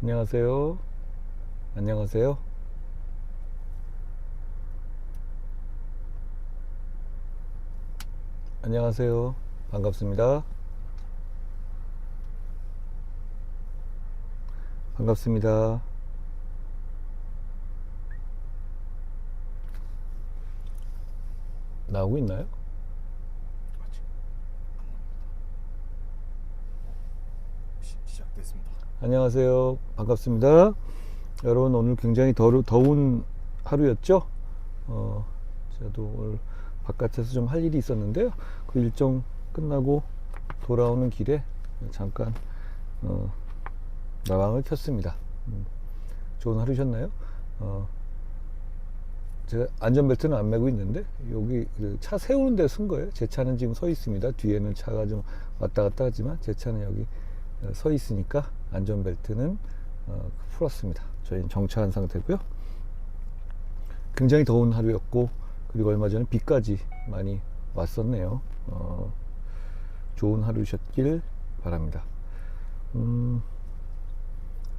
안녕하세요. 안녕하세요. 안녕하세요. 반갑습니다. 반갑습니다. 나오고 있나요? 아직 시작됐습니다. 안녕하세요. 반갑습니다. 여러분, 오늘 굉장히 더운 하루였죠? 저도 오늘 바깥에서 좀 할 일이 있었는데요. 그 일정 끝나고 돌아오는 길에 잠깐 나방을 켰습니다. 좋은 하루셨나요? 제가 안전벨트는 안 매고 있는데 여기 차 세우는 데 쓴 거예요. 제 차는 지금 서 있습니다. 뒤에는 차가 좀 왔다 갔다 하지만 제 차는 여기 서 있으니까 안전벨트는 풀었습니다. 저희는 정차한 상태고요. 굉장히 더운 하루였고, 그리고 얼마 전에 비까지 많이 왔었네요. 좋은 하루셨길 바랍니다.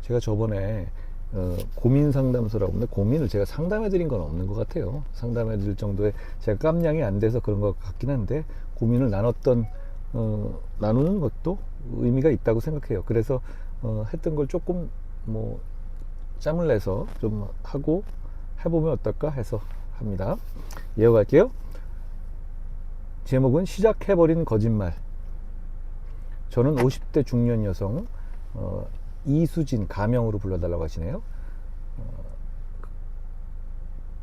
제가 저번에 고민 상담소라고 하는데, 고민을 제가 상담해 드린 건 없는 것 같아요. 상담해 드릴 정도의 제가 깜냥이 안 돼서 그런 것 같긴 한데, 고민을 나누는 것도 의미가 있다고 생각해요. 그래서 했던 걸 조금 뭐 짬을 내서 좀 하고 해보면 어떨까 해서 합니다. 이어갈게요. 제목은 시작해버린 거짓말. 저는 50대 중년 여성, 이수진, 가명으로 불러달라고 하시네요.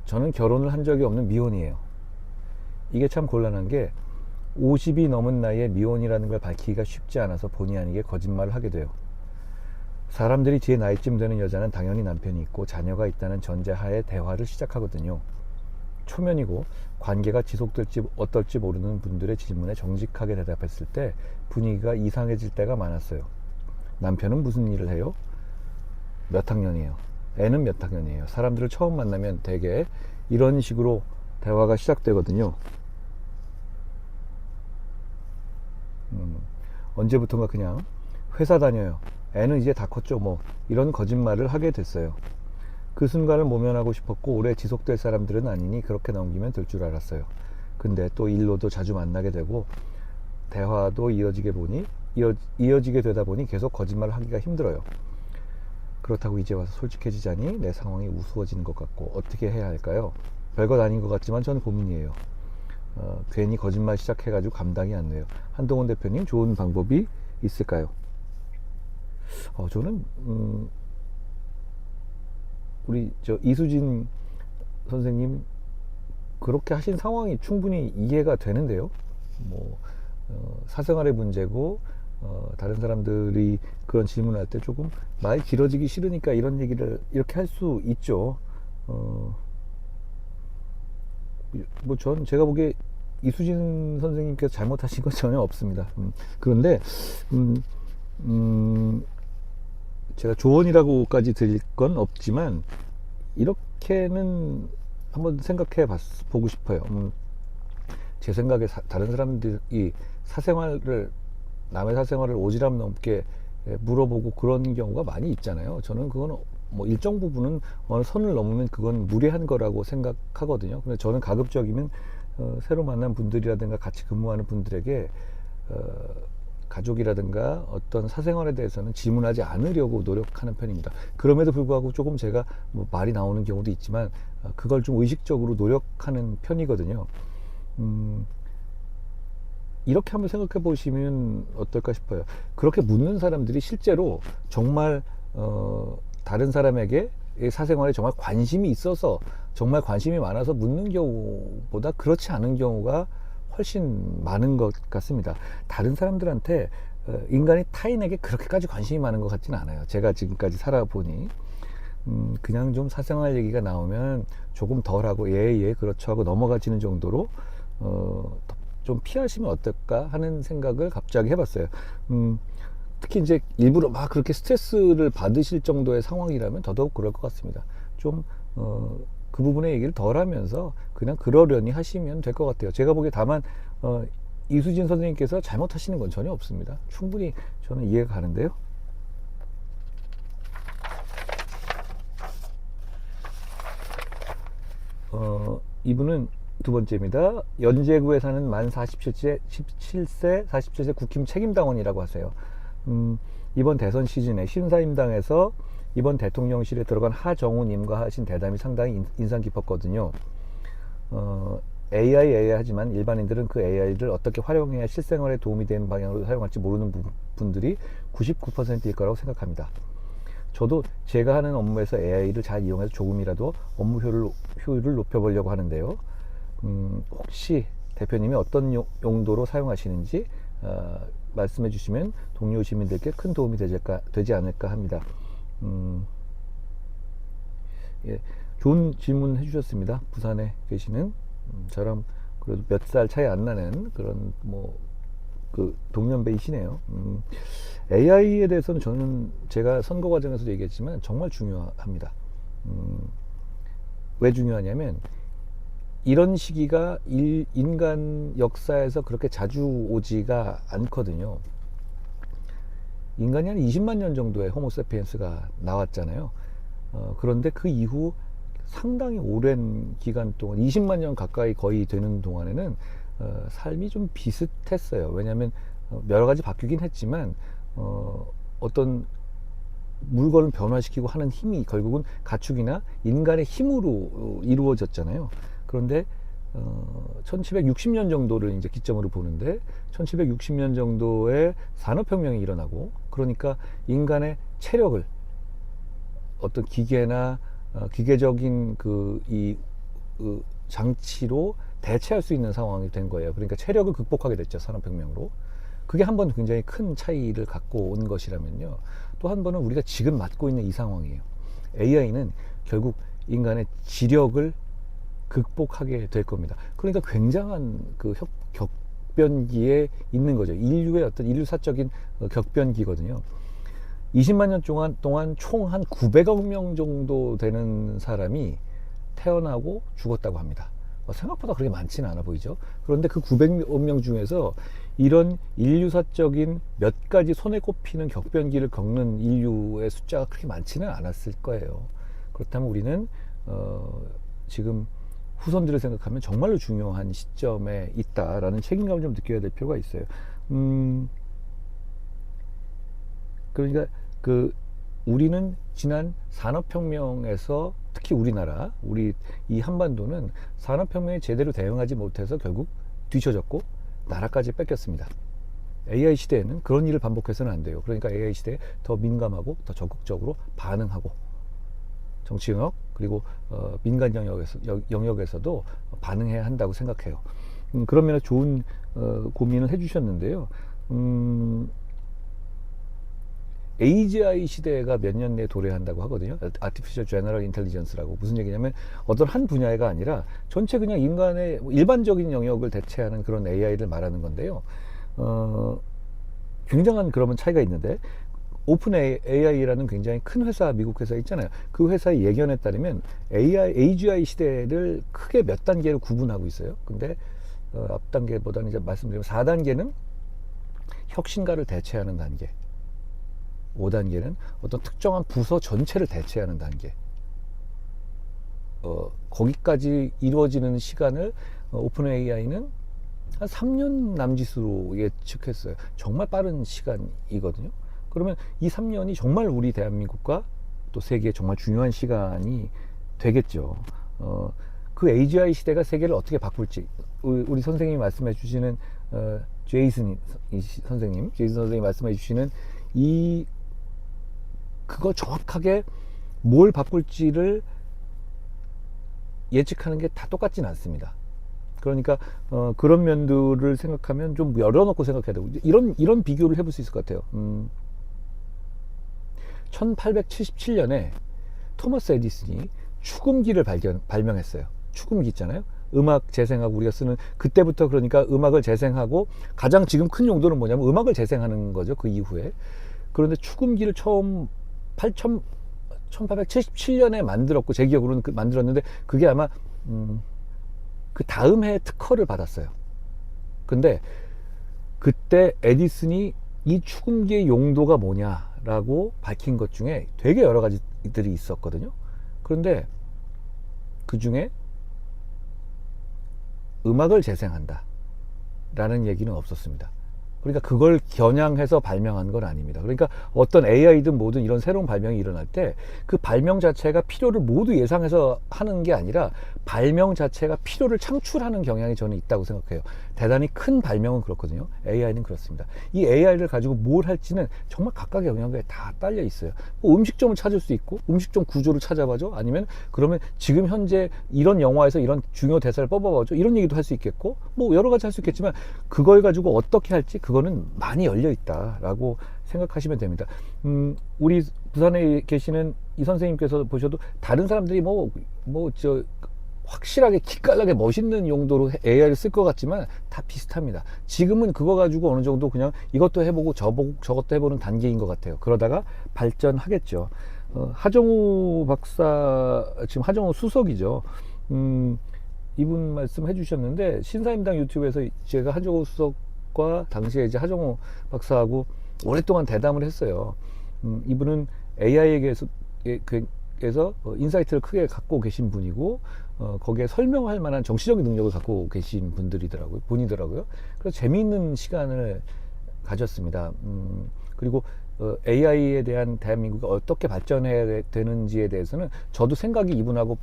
저는 결혼을 한 적이 없는 미혼이에요. 이게 참 곤란한 게 50이 넘은 나이에 미혼이라는 걸 밝히기가 쉽지 않아서 본의 아니게 거짓말을 하게 돼요. 사람들이 제 나이쯤 되는 여자는 당연히 남편이 있고 자녀가 있다는 전제하에 대화를 시작하거든요. 초면이고 관계가 지속될지 어떨지 모르는 분들의 질문에 정직하게 대답했을 때 분위기가 이상해질 때가 많았어요. 남편은 무슨 일을 해요? 몇 학년이에요? 애는 몇 학년이에요? 사람들을 처음 만나면 대개 이런 식으로 대화가 시작되거든요. 언제부턴가 그냥 회사 다녀요. 애는 이제 다 컸죠 뭐, 이런 거짓말을 하게 됐어요. 그 순간을 모면하고 싶었고 오래 지속될 사람들은 아니니 그렇게 넘기면 될 줄 알았어요. 근데 또 일로도 자주 만나게 되고 대화도 이어지게 되다 보니 계속 거짓말을 하기가 힘들어요. 그렇다고 이제 와서 솔직해지자니 내 상황이 우스워지는 것 같고 어떻게 해야 할까요? 별것 아닌 것 같지만 저는 고민이에요. 괜히 거짓말 시작해가지고 감당이 안 돼요. 한동훈 대표님, 좋은 방법이 있을까요? 저는 우리 저 이수진 선생님 그렇게 하신 상황이 충분히 이해가 되는데요. 뭐 사생활의 문제고, 다른 사람들이 그런 질문을 할 때 조금 말 길어지기 싫으니까 이런 얘기를 이렇게 할 수 있죠. 뭐 제가 보기에 이수진 선생님께서 잘못하신 건 전혀 없습니다. 그런데 제가 조언이라고까지 드릴 건 없지만 이렇게는 한번 생각해 보고 싶어요. 제 생각에 다른 사람들이 남의 사생활을 오지랖 넘게 물어보고 그런 경우가 많이 있잖아요. 저는 그건 뭐 일정 부분은 어느 선을 넘으면 그건 무례한 거라고 생각하거든요. 근데 저는 가급적이면 새로 만난 분들이라든가 같이 근무하는 분들에게 가족이라든가 어떤 사생활에 대해서는 질문하지 않으려고 노력하는 편입니다. 그럼에도 불구하고 조금 제가 뭐 말이 나오는 경우도 있지만 그걸 좀 의식적으로 노력하는 편이거든요. 이렇게 한번 생각해 보시면 어떨까 싶어요. 그렇게 묻는 사람들이 실제로 정말 다른 사람에게 사생활에 정말 관심이 있어서, 정말 관심이 많아서 묻는 경우보다 그렇지 않은 경우가 훨씬 많은 것 같습니다. 다른 사람들한테 인간이 타인에게 그렇게까지 관심이 많은 것 같지는 않아요. 제가 지금까지 살아보니 그냥 좀 사생활 얘기가 나오면 조금 덜하고 예 그렇죠 하고 넘어가지는 정도로 좀 피하시면 어떨까 하는 생각을 갑자기 해봤어요. 특히 이제 일부러 막 그렇게 스트레스를 받으실 정도의 상황이라면 더더욱 그럴 것 같습니다. 좀 그 부분의 얘기를 덜 하면서 그냥 그러려니 하시면 될 것 같아요. 제가 보기에 다만 이수진 선생님께서 잘못하시는 건 전혀 없습니다. 충분히 저는 이해가 가는데요. 이분은 두 번째입니다. 연제구에 사는 만 47세 국힘 책임당원이라고 하세요. 이번 대선 시즌에 신사임당에서 이번 대통령실에 들어간 하정우님과 하신 대담이 상당히 인상 깊었거든요. AI 하지만 일반인들은 그 AI를 어떻게 활용해야 실생활에 도움이 되는 방향으로 사용할지 모르는 분들이 99%일 거라고 생각합니다. 저도 제가 하는 업무에서 AI를 잘 이용해서 조금이라도 업무 효율을 높여보려고 하는데요. 혹시 대표님이 어떤 용도로 사용하시는지 말씀해 주시면 동료 시민들께 큰 도움이 되지 않을까 합니다. 예, 좋은 질문 해주셨습니다. 부산에 계시는 저랑 그래도 몇 살 차이 안 나는 그런 그 동년배이시네요. AI에 대해서는 저는 제가 선거 과정에서도 얘기했지만 정말 중요합니다. 왜 중요하냐면 이런 시기가 인간 역사에서 그렇게 자주 오지가 않거든요. 인간이 한 20만 년 정도의 호모세피엔스가 나왔잖아요. 그런데 그 이후 상당히 오랜 기간 동안 20만 년 가까이 거의 되는 동안에는 삶이 좀 비슷했어요. 왜냐하면 여러 가지 바뀌긴 했지만 어떤 물건을 변화시키고 하는 힘이 결국은 가축이나 인간의 힘으로 이루어졌잖아요. 그런데 1760년 정도를 이제 기점으로 보는데 1760년 정도의 산업혁명이 일어나고 그러니까 인간의 체력을 어떤 기계나 기계적인 이 장치로 대체할 수 있는 상황이 된 거예요. 그러니까 체력을 극복하게 됐죠. 산업혁명으로. 그게 한 번 굉장히 큰 차이를 갖고 온 것이라면요. 또 한 번은 우리가 지금 맞고 있는 이 상황이에요. AI는 결국 인간의 지력을 극복하게 될 겁니다. 그러니까 굉장한 그 격변기에 있는 거죠. 인류의 어떤 인류사적인 격변기거든요. 20만 년 동안 총 한 900억 명 정도 되는 사람이 태어나고 죽었다고 합니다. 생각보다 그렇게 많지는 않아 보이죠. 그런데 그 900억 명 중에서 이런 인류사적인 몇 가지 손에 꼽히는 격변기를 겪는 인류의 숫자가 그렇게 많지는 않았을 거예요. 그렇다면 우리는 지금 후손들을 생각하면 정말로 중요한 시점에 있다라는 책임감을 좀 느껴야 될 필요가 있어요. 그러니까 우리는 지난 산업혁명에서 특히 우리나라, 우리 이 한반도는 산업혁명에 제대로 대응하지 못해서 결국 뒤처졌고 나라까지 뺏겼습니다. AI 시대에는 그런 일을 반복해서는 안 돼요. 그러니까 AI 시대에 더 민감하고 더 적극적으로 반응하고 정치 영역 그리고 민간 영역에서도 반응해야 한다고 생각해요. 그런 면에서 좋은 고민을 해주셨는데요. AGI 시대가 몇 년 내에 도래한다고 하거든요. Artificial General Intelligence라고. 무슨 얘기냐면 어떤 한 분야가 아니라 전체 그냥 인간의 일반적인 영역을 대체하는 그런 AI를 말하는 건데요. 굉장한 그러면 차이가 있는데 오픈 AI라는 굉장히 큰 회사, 미국 회사 있잖아요. 그 회사의 예견에 따르면 AGI 시대를 크게 몇 단계로 구분하고 있어요. 근데 앞 단계보다는 이제 말씀드리면 4단계는 혁신가를 대체하는 단계, 5단계는 어떤 특정한 부서 전체를 대체하는 단계. 거기까지 이루어지는 시간을 오픈 AI는 한 3년 남짓으로 예측했어요. 정말 빠른 시간이거든요. 그러면 이 3년이 정말 우리 대한민국과 또 세계에 정말 중요한 시간이 되겠죠. 그 AGI 시대가 세계를 어떻게 바꿀지 우리 선생님이 말씀해 주시는 제이슨 선생님이 말씀해 주시는 그거 정확하게 뭘 바꿀지를 예측하는 게 다 똑같지는 않습니다. 그러니까 그런 면들을 생각하면 좀 열어놓고 생각해야 되고 이런 비교를 해볼 수 있을 것 같아요. 1877년에 토머스 에디슨이 축음기를 발명했어요. 축음기 있잖아요. 음악 재생하고 우리가 쓰는 그때부터 그러니까 음악을 재생하고 가장 지금 큰 용도는 뭐냐면 음악을 재생하는 거죠. 그 이후에. 그런데 축음기를 처음 1877년에 만들었고 제 기억으로는 만들었는데 그게 아마 그 다음 해에 특허를 받았어요. 근데 그때 에디슨이 이 축음기의 용도가 뭐냐라고 밝힌 것 중에 되게 여러 가지들이 있었거든요. 그런데 그 중에 음악을 재생한다 라는 얘기는 없었습니다. 그러니까 그걸 겨냥해서 발명한 건 아닙니다. 그러니까 어떤 AI든 뭐든 이런 새로운 발명이 일어날 때 그 발명 자체가 필요를 모두 예상해서 하는 게 아니라 발명 자체가 필요를 창출하는 경향이 저는 있다고 생각해요. 대단히 큰 발명은 그렇거든요. AI는 그렇습니다. 이 AI를 가지고 뭘 할지는 정말 각각의 영역에 다 딸려 있어요. 뭐 음식점을 찾을 수 있고 음식점 구조를 찾아봐줘, 아니면 그러면 지금 현재 이런 영화에서 이런 중요 대사를 뽑아봐줘, 이런 얘기도 할 수 있겠고, 뭐 여러 가지 할 수 있겠지만 그걸 가지고 어떻게 할지 그거는 많이 열려 있다라고 생각하시면 됩니다. 우리 부산에 계시는 이 선생님께서 보셔도 다른 사람들이 확실하게 기깔나게 멋있는 용도로 AI를 쓸 것 같지만 다 비슷합니다. 지금은 그거 가지고 어느 정도 그냥 이것도 해보고 저것도 해보는 단계인 것 같아요. 그러다가 발전하겠죠. 하정우 박사, 지금 하정우 수석이죠. 이분 말씀해 주셨는데, 신사임당 유튜브에서 제가 하정우 수석과 당시에 이제 하정우 박사하고 오랫동안 대담을 했어요. 이분은 AI에게서 인사이트를 크게 갖고 계신 분이고, 거기에 설명할 만한 정치적인 능력을 갖고 계신 분이더라고요. 그래서 재미있는 시간을 가졌습니다. 그리고 AI에 대한 대한민국이 어떻게 발전해야 되는지에 대해서는 저도 생각이 이분하고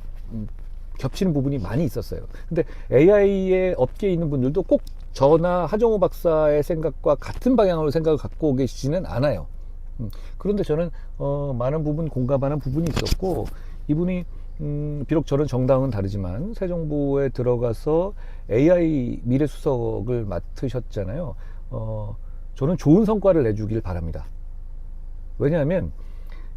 겹치는 부분이 많이 있었어요. 근데 AI의 업계에 있는 분들도 꼭 저나 하정우 박사의 생각과 같은 방향으로 생각을 갖고 계시지는 않아요. 그런데 저는 많은 부분 공감하는 부분이 있었고, 이분이 비록 저는 정당은 다르지만 새 정부에 들어가서 AI 미래수석을 맡으셨잖아요. 저는 좋은 성과를 내주길 바랍니다. 왜냐하면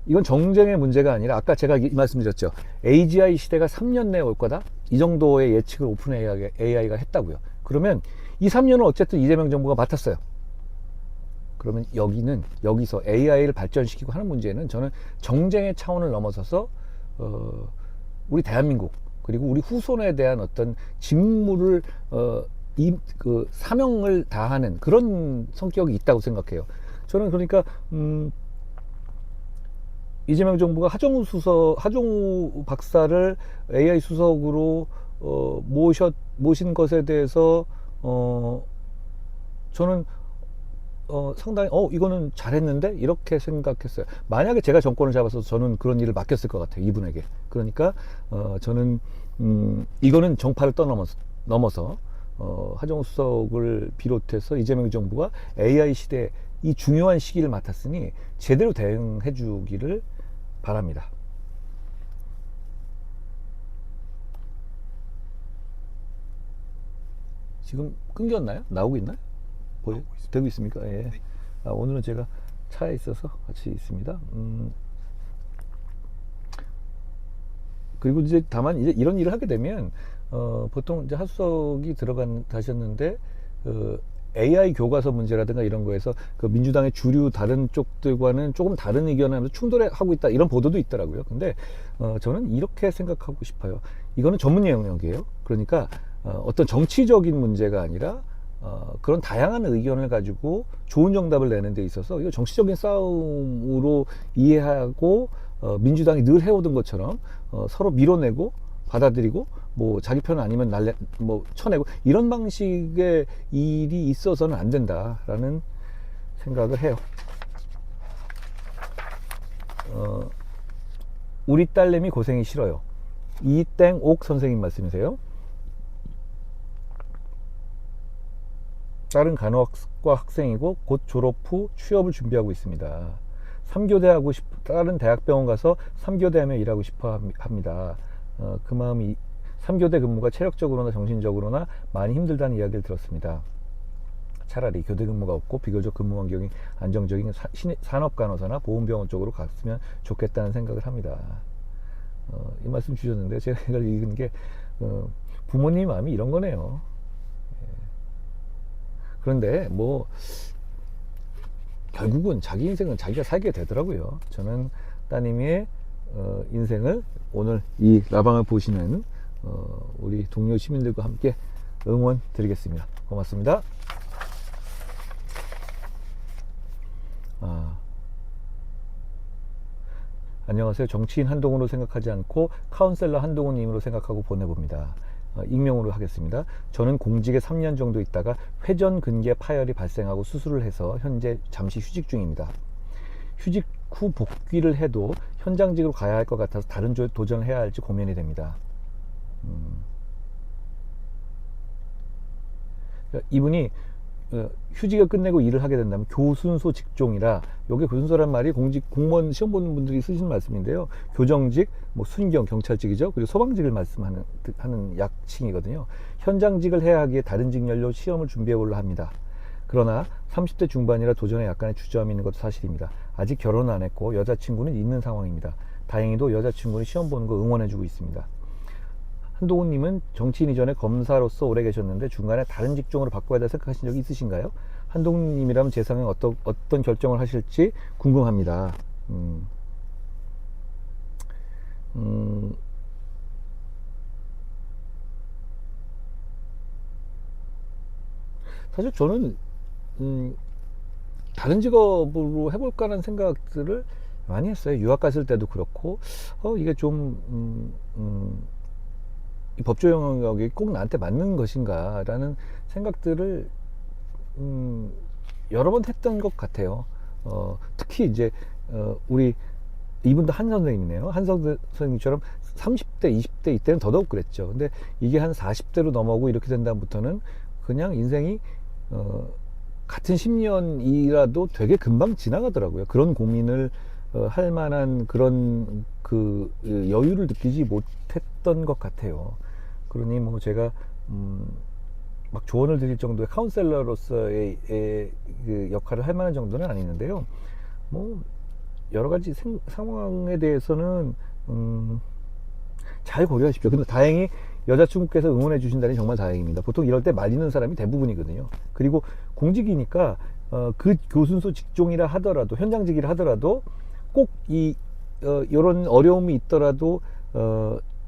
이건 정쟁의 문제가 아니라, 아까 제가 말씀드렸죠. AGI 시대가 3년 내에 올 거다, 이 정도의 예측을 오픈 AI가 했다고요. 그러면 이 3년은 어쨌든 이재명 정부가 맡았어요. 그러면 여기서 AI를 발전시키고 하는 문제는 저는 정쟁의 차원을 넘어서서 우리 대한민국 그리고 우리 후손에 대한 어떤 직무를 사명을 다하는 그런 성격이 있다고 생각해요. 저는 그러니까 이재명 정부가 하정우 박사를 AI 수석으로 모신 것에 대해서 저는 상당히 이거는 잘했는데 이렇게 생각했어요. 만약에 제가 정권을 잡아서 저는 그런 일을 맡겼을 것 같아요, 이분에게. 그러니까 저는 이거는 정파를 넘어서 하정우 수석을 비롯해서 이재명 정부가 AI 시대 이 중요한 시기를 맡았으니 제대로 대응해 주기를 바랍니다. 지금 끊겼나요? 나오고 있나요? 되고 있습니까? 예. 네. 오늘은 제가 차에 있어서 같이 있습니다. 그리고 이제 다만 이제 이런 일을 하게 되면 보통 이제 하수석이 가셨는데 AI 교과서 문제라든가 이런 거에서 그 민주당의 주류 다른 쪽들과는 조금 다른 의견을 하면서 충돌하고 있다, 이런 보도도 있더라고요. 근데 저는 이렇게 생각하고 싶어요. 이거는 전문 영역이에요. 그러니까 어떤 정치적인 문제가 아니라 그런 다양한 의견을 가지고 좋은 정답을 내는 데 있어서 이거 정치적인 싸움으로 이해하고 민주당이 늘 해오던 것처럼 서로 밀어내고 받아들이고 뭐 자기 편 아니면 쳐내고 이런 방식의 일이 있어서는 안 된다라는 생각을 해요. 우리 딸내미 고생이 싫어요. 이땡옥 선생님 말씀이세요. 딸은 간호학과 학생이고 곧 졸업 후 취업을 준비하고 있습니다. 3교대 하고 딸은 대학병원 가서 3교대 하며 일하고 싶어 합니다. 그 마음이 3교대 근무가 체력적으로나 정신적으로나 많이 힘들다는 이야기를 들었습니다. 차라리 교대 근무가 없고 비교적 근무 환경이 안정적인 산업간호사나 보훈병원 쪽으로 갔으면 좋겠다는 생각을 합니다. 이 말씀 주셨는데 제가 이걸 읽은 게 부모님 마음이 이런 거네요. 그런데 뭐 결국은 자기 인생은 자기가 살게 되더라고요. 저는 따님의 인생을 오늘 이 라방을 보시는 우리 동료 시민들과 함께 응원 드리겠습니다. 고맙습니다. 안녕하세요. 정치인 한동훈으로 생각하지 않고 카운셀러 한동훈님으로 생각하고 보내봅니다. 익명으로 하겠습니다. 저는 공직에 3년 정도 있다가 회전근개 파열이 발생하고 수술을 해서 현재 잠시 휴직 중입니다. 휴직 후 복귀를 해도 현장직으로 가야 할 것 같아서 다른 도전을 해야 할지 고민이 됩니다. 이분이 휴직을 끝내고 일을 하게 된다면 교순소 직종이라, 요게 교순소란 말이 공무원 시험 보는 분들이 쓰시는 말씀인데요. 교정직, 뭐 순경, 경찰직이죠. 그리고 소방직을 말씀하는 하는 약칭이거든요. 현장직을 해야 하기에 다른 직렬로 시험을 준비해 보려 합니다. 그러나 30대 중반이라 도전에 약간의 주저함이 있는 것도 사실입니다. 아직 결혼은 안 했고 여자친구는 있는 상황입니다. 다행히도 여자친구는 시험 보는 거 응원해주고 있습니다. 한동훈님은 정치인 이전에 검사로서 오래 계셨는데 중간에 다른 직종으로 바꿔야 될 생각하신 적이 있으신가요? 한동훈님이라면 제 상황에 어떤 결정을 하실지 궁금합니다. 사실 저는 다른 직업으로 해볼까라는 생각들을 많이 했어요. 유학 갔을 때도 그렇고, 이게 좀 이 법조 영역이 꼭 나한테 맞는 것인가 라는 생각들을 여러 번 했던 것 같아요. 특히 이제 우리 이분도 한 선생님이네요. 한 선생님처럼 30대 20대 이때는 더더욱 그랬죠. 근데 이게 한 40대로 넘어오고 이렇게 된 다음부터는 그냥 인생이 같은 10년이라도 되게 금방 지나가더라고요. 그런 고민을 할 만한 그런 그 여유를 느끼지 못했던 것 같아요. 그러니 뭐 제가 막 조언을 드릴 정도의 카운셀러로서의 그 역할을 할 만한 정도는 아니는데요. 뭐 여러 가지 상황에 대해서는 잘 고려하십시오. 근데 다행히 여자친구께서 응원해 주신다니 정말 다행입니다. 보통 이럴 때 말리는 사람이 대부분이거든요. 그리고 공직이니까 그 교순소 직종이라 하더라도, 현장직이라 하더라도 꼭 이런 어려움이 있더라도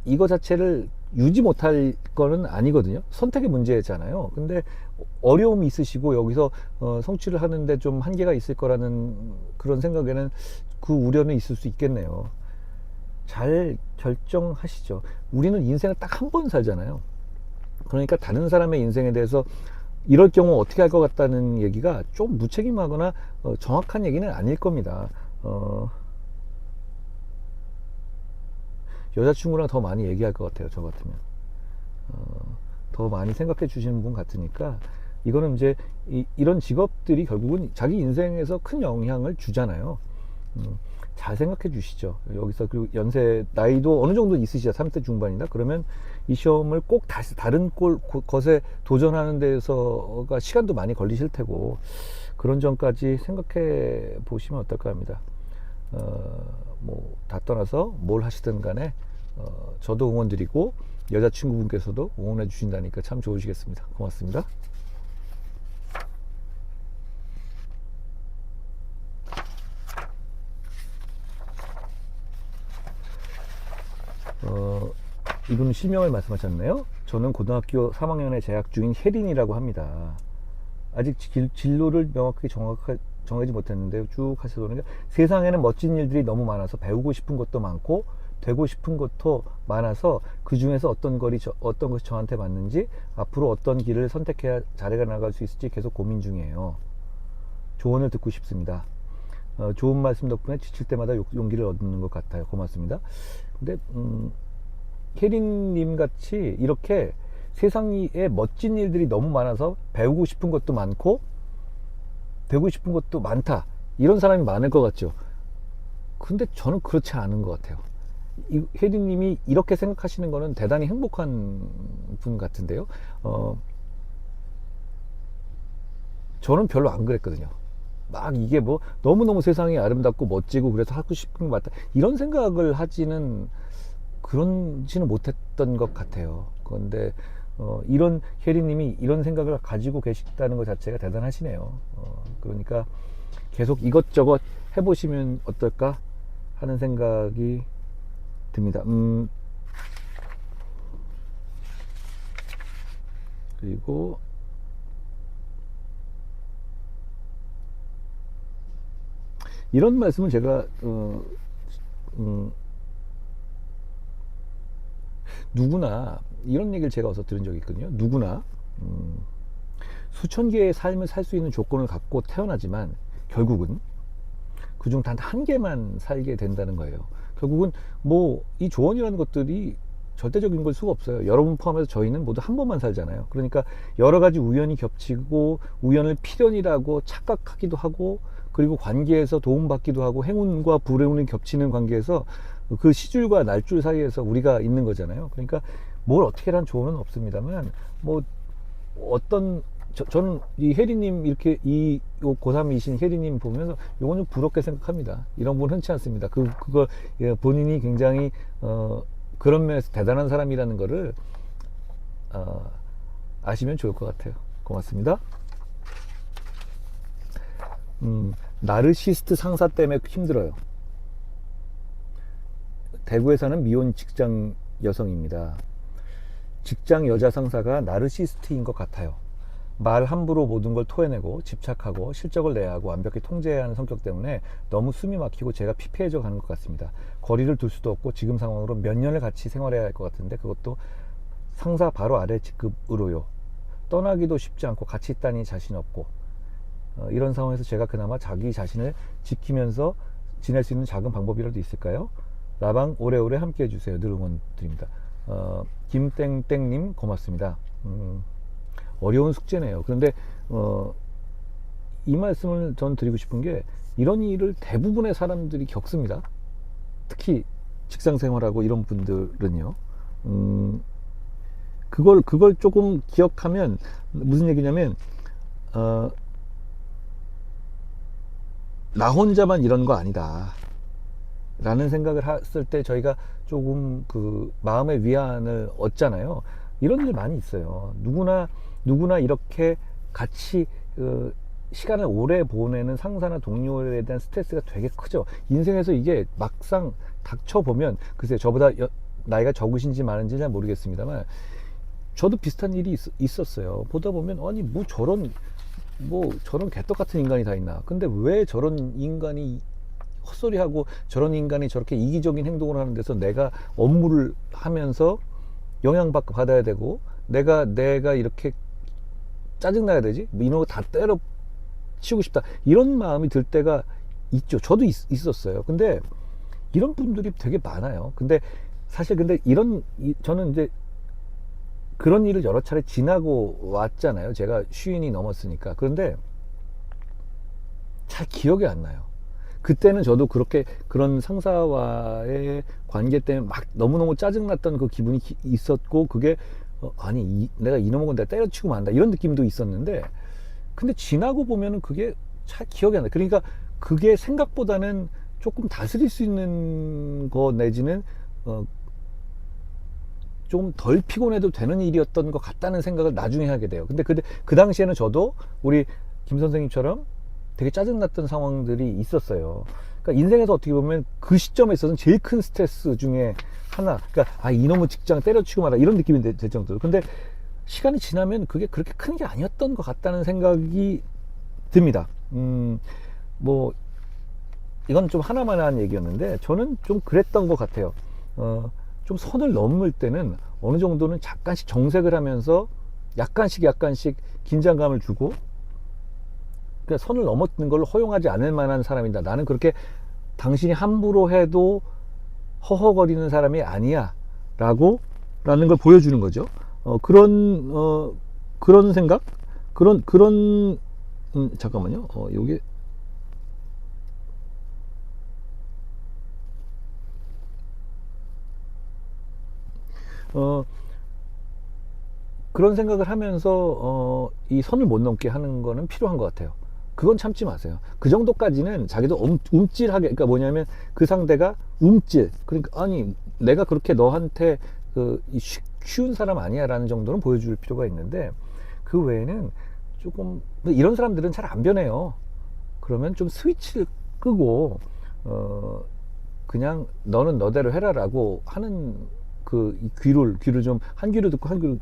이거 자체를 유지 못할 거는 아니거든요. 선택의 문제잖아요. 근데 어려움이 있으시고 여기서 성취를 하는데 좀 한계가 있을 거라는 그런 생각에는 그 우려는 있을 수 있겠네요. 잘 결정하시죠. 우리는 인생을 딱 한 번 살잖아요. 그러니까 다른 사람의 인생에 대해서 이럴 경우 어떻게 할 것 같다는 얘기가 좀 무책임하거나 정확한 얘기는 아닐 겁니다. 여자친구랑 더 많이 얘기할 것 같아요. 저 같으면 더 많이 생각해 주시는 분 같으니까. 이거는 이제 이런 직업들이 결국은 자기 인생에서 큰 영향을 주잖아요. 잘 생각해 주시죠. 여기서 그리고 연세 나이도 어느 정도 있으시죠. 30대 중반이다 그러면 이 시험을 꼭 다시 다른 것에 도전하는 데서가 시간도 많이 걸리실 테고, 그런 점까지 생각해 보시면 어떨까 합니다. 뭐 다 떠나서 뭘 하시든 간에 저도 응원 드리고 여자친구분께서도 응원해 주신다니까 참 좋으시겠습니다. 고맙습니다. 이분은 실명을 말씀하셨네요. 저는 고등학교 3학년에 재학 중인 혜린이라고 합니다. 아직 진로를 명확하게 정하지 못했는데 쭉 하시더니 세상에는 멋진 일들이 너무 많아서 배우고 싶은 것도 많고 되고 싶은 것도 많아서 그 중에서 어떤 것이 저한테 맞는지, 앞으로 어떤 길을 선택해야 잘해 나갈 수 있을지 계속 고민 중이에요. 조언을 듣고 싶습니다. 좋은 말씀 덕분에 지칠 때마다 용기를 얻는 것 같아요. 고맙습니다. 근데 혜린님 같이 이렇게 세상에 멋진 일들이 너무 많아서 배우고 싶은 것도 많고 되고 싶은 것도 많다, 이런 사람이 많을 것 같죠. 근데 저는 그렇지 않은 것 같아요. 혜린님이 이렇게 생각하시는 거는 대단히 행복한 분 같은데요. 저는 별로 안 그랬거든요. 막 이게 뭐 너무너무 세상이 아름답고 멋지고 그래서 하고 싶은 게 맞다, 이런 생각을 그런지는 못했던 것 같아요. 그런데 이런 혜리님이 이런 생각을 가지고 계시다는 것 자체가 대단하시네요. 그러니까 계속 이것저것 해보시면 어떨까 하는 생각이 듭니다. 그리고 이런 말씀을 제가 누구나 이런 얘기를 제가 어서 들은 적이 있거든요. 누구나 수천 개의 삶을 살 수 있는 조건을 갖고 태어나지만 결국은 그중 단 한 개만 살게 된다는 거예요. 결국은 뭐 이 조언이라는 것들이 절대적인 걸 수가 없어요. 여러분 포함해서 저희는 모두 한 번만 살잖아요. 그러니까 여러 가지 우연이 겹치고 우연을 필연이라고 착각하기도 하고, 그리고 관계에서 도움받기도 하고, 행운과 불행운이 겹치는 관계에서 그 시줄과 날줄 사이에서 우리가 있는 거잖아요. 그러니까 뭘 어떻게 란 조언은 없습니다만, 뭐 어떤 저는 이 혜리님 이렇게 이 고3이신 혜리님 보면서 요건 좀 부럽게 생각합니다. 이런 분 흔치 않습니다. 그걸 본인이 굉장히 그런 면에서 대단한 사람이라는 거를 아시면 좋을 것 같아요. 고맙습니다. 나르시스트 상사 때문에 힘들어요. 대구에 사는 미혼 직장 여성입니다. 직장 여자 상사가 나르시스트인 것 같아요. 말 함부로 모든 걸 토해내고 집착하고 실적을 내야 하고 완벽히 통제해야 하는 성격 때문에 너무 숨이 막히고 제가 피폐해져 가는 것 같습니다. 거리를 둘 수도 없고 지금 상황으로 몇 년을 같이 생활해야 할 것 같은데, 그것도 상사 바로 아래 직급으로요. 떠나기도 쉽지 않고 같이 있다니 자신 없고, 이런 상황에서 제가 그나마 자기 자신을 지키면서 지낼 수 있는 작은 방법이라도 있을까요? 라방 오래오래 함께 해주세요. 늘 응원 드립니다. 김땡땡님 고맙습니다. 어려운 숙제네요. 그런데 이 말씀을 전 드리고 싶은 게, 이런 일을 대부분의 사람들이 겪습니다. 특히 직장 생활하고 이런 분들은요. 그걸 조금 기억하면 무슨 얘기냐면, 나 혼자만 이런 거 아니다 라는 생각을 했을 때 저희가 조금 그 마음의 위안을 얻잖아요. 이런 일 많이 있어요. 누구나 이렇게 같이 시간을 오래 보내는 상사나 동료에 대한 스트레스가 되게 크죠. 인생에서 이게 막상 닥쳐보면, 글쎄요, 저보다 나이가 적으신지 많은지 잘 모르겠습니다만 저도 비슷한 일이 있었어요. 보다 보면 아니 뭐 저런 개떡 같은 인간이 다 있나. 근데 왜 저런 인간이 헛소리하고 저런 인간이 저렇게 이기적인 행동을 하는 데서 내가 업무를 하면서 영향받아야 되고, 내가 이렇게 짜증나야 되지? 뭐 이런 거 다 때려 치우고 싶다. 이런 마음이 들 때가 있죠. 저도 있었어요. 근데 이런 분들이 되게 많아요. 근데 사실 저는 이제 그런 일을 여러 차례 지나고 왔잖아요. 제가 50이 넘었으니까. 그런데 잘 기억이 안 나요. 그때는 저도 그런 상사와의 관계 때문에 막 너무너무 짜증났던 그 기분이 있었고, 그게 내가 이놈의 건 내가 때려치고 만다 이런 느낌도 있었는데, 근데 지나고 보면은 그게 잘 기억이 안 나요. 그러니까 그게 생각보다는 조금 다스릴 수 있는 거 내지는 좀 덜 피곤해도 되는 일이었던 것 같다는 생각을 나중에 하게 돼요. 근데 그 당시에는 저도 우리 김 선생님처럼 되게 짜증났던 상황들이 있었어요. 그러니까 인생에서 어떻게 보면 그 시점에 있어서는 제일 큰 스트레스 중에 하나. 그러니까 이놈의 직장 때려치고 말아 이런 느낌이 될 정도로. 근데 시간이 지나면 그게 그렇게 큰 게 아니었던 것 같다는 생각이 듭니다. 뭐 이건 좀 하나만한 얘기였는데 저는 좀 그랬던 것 같아요. 좀 선을 넘을 때는 어느 정도는 잠깐씩 정색을 하면서 약간씩 긴장감을 주고, 그러니까 선을 넘었는 걸 허용하지 않을 만한 사람이다. 나는 그렇게 당신이 함부로 해도 허허거리는 사람이 아니야 라는 걸 보여주는 거죠. 그런 생각? 잠깐만요. 요게 그런 생각을 하면서 이 선을 못 넘게 하는 거는 필요한 것 같아요. 그건 참지 마세요. 그 정도까지는 자기도 움찔하게, 그러니까 뭐냐면 그 상대가 그러니까 아니 내가 그렇게 너한테 쉬운 사람 아니야 라는 정도는 보여줄 필요가 있는데, 그 외에는 조금 이런 사람들은 잘 안 변해요. 그러면 좀 스위치를 끄고 그냥 너는 너대로 해라 라고 하는 귀를 좀 한 귀로 듣고 한 귀로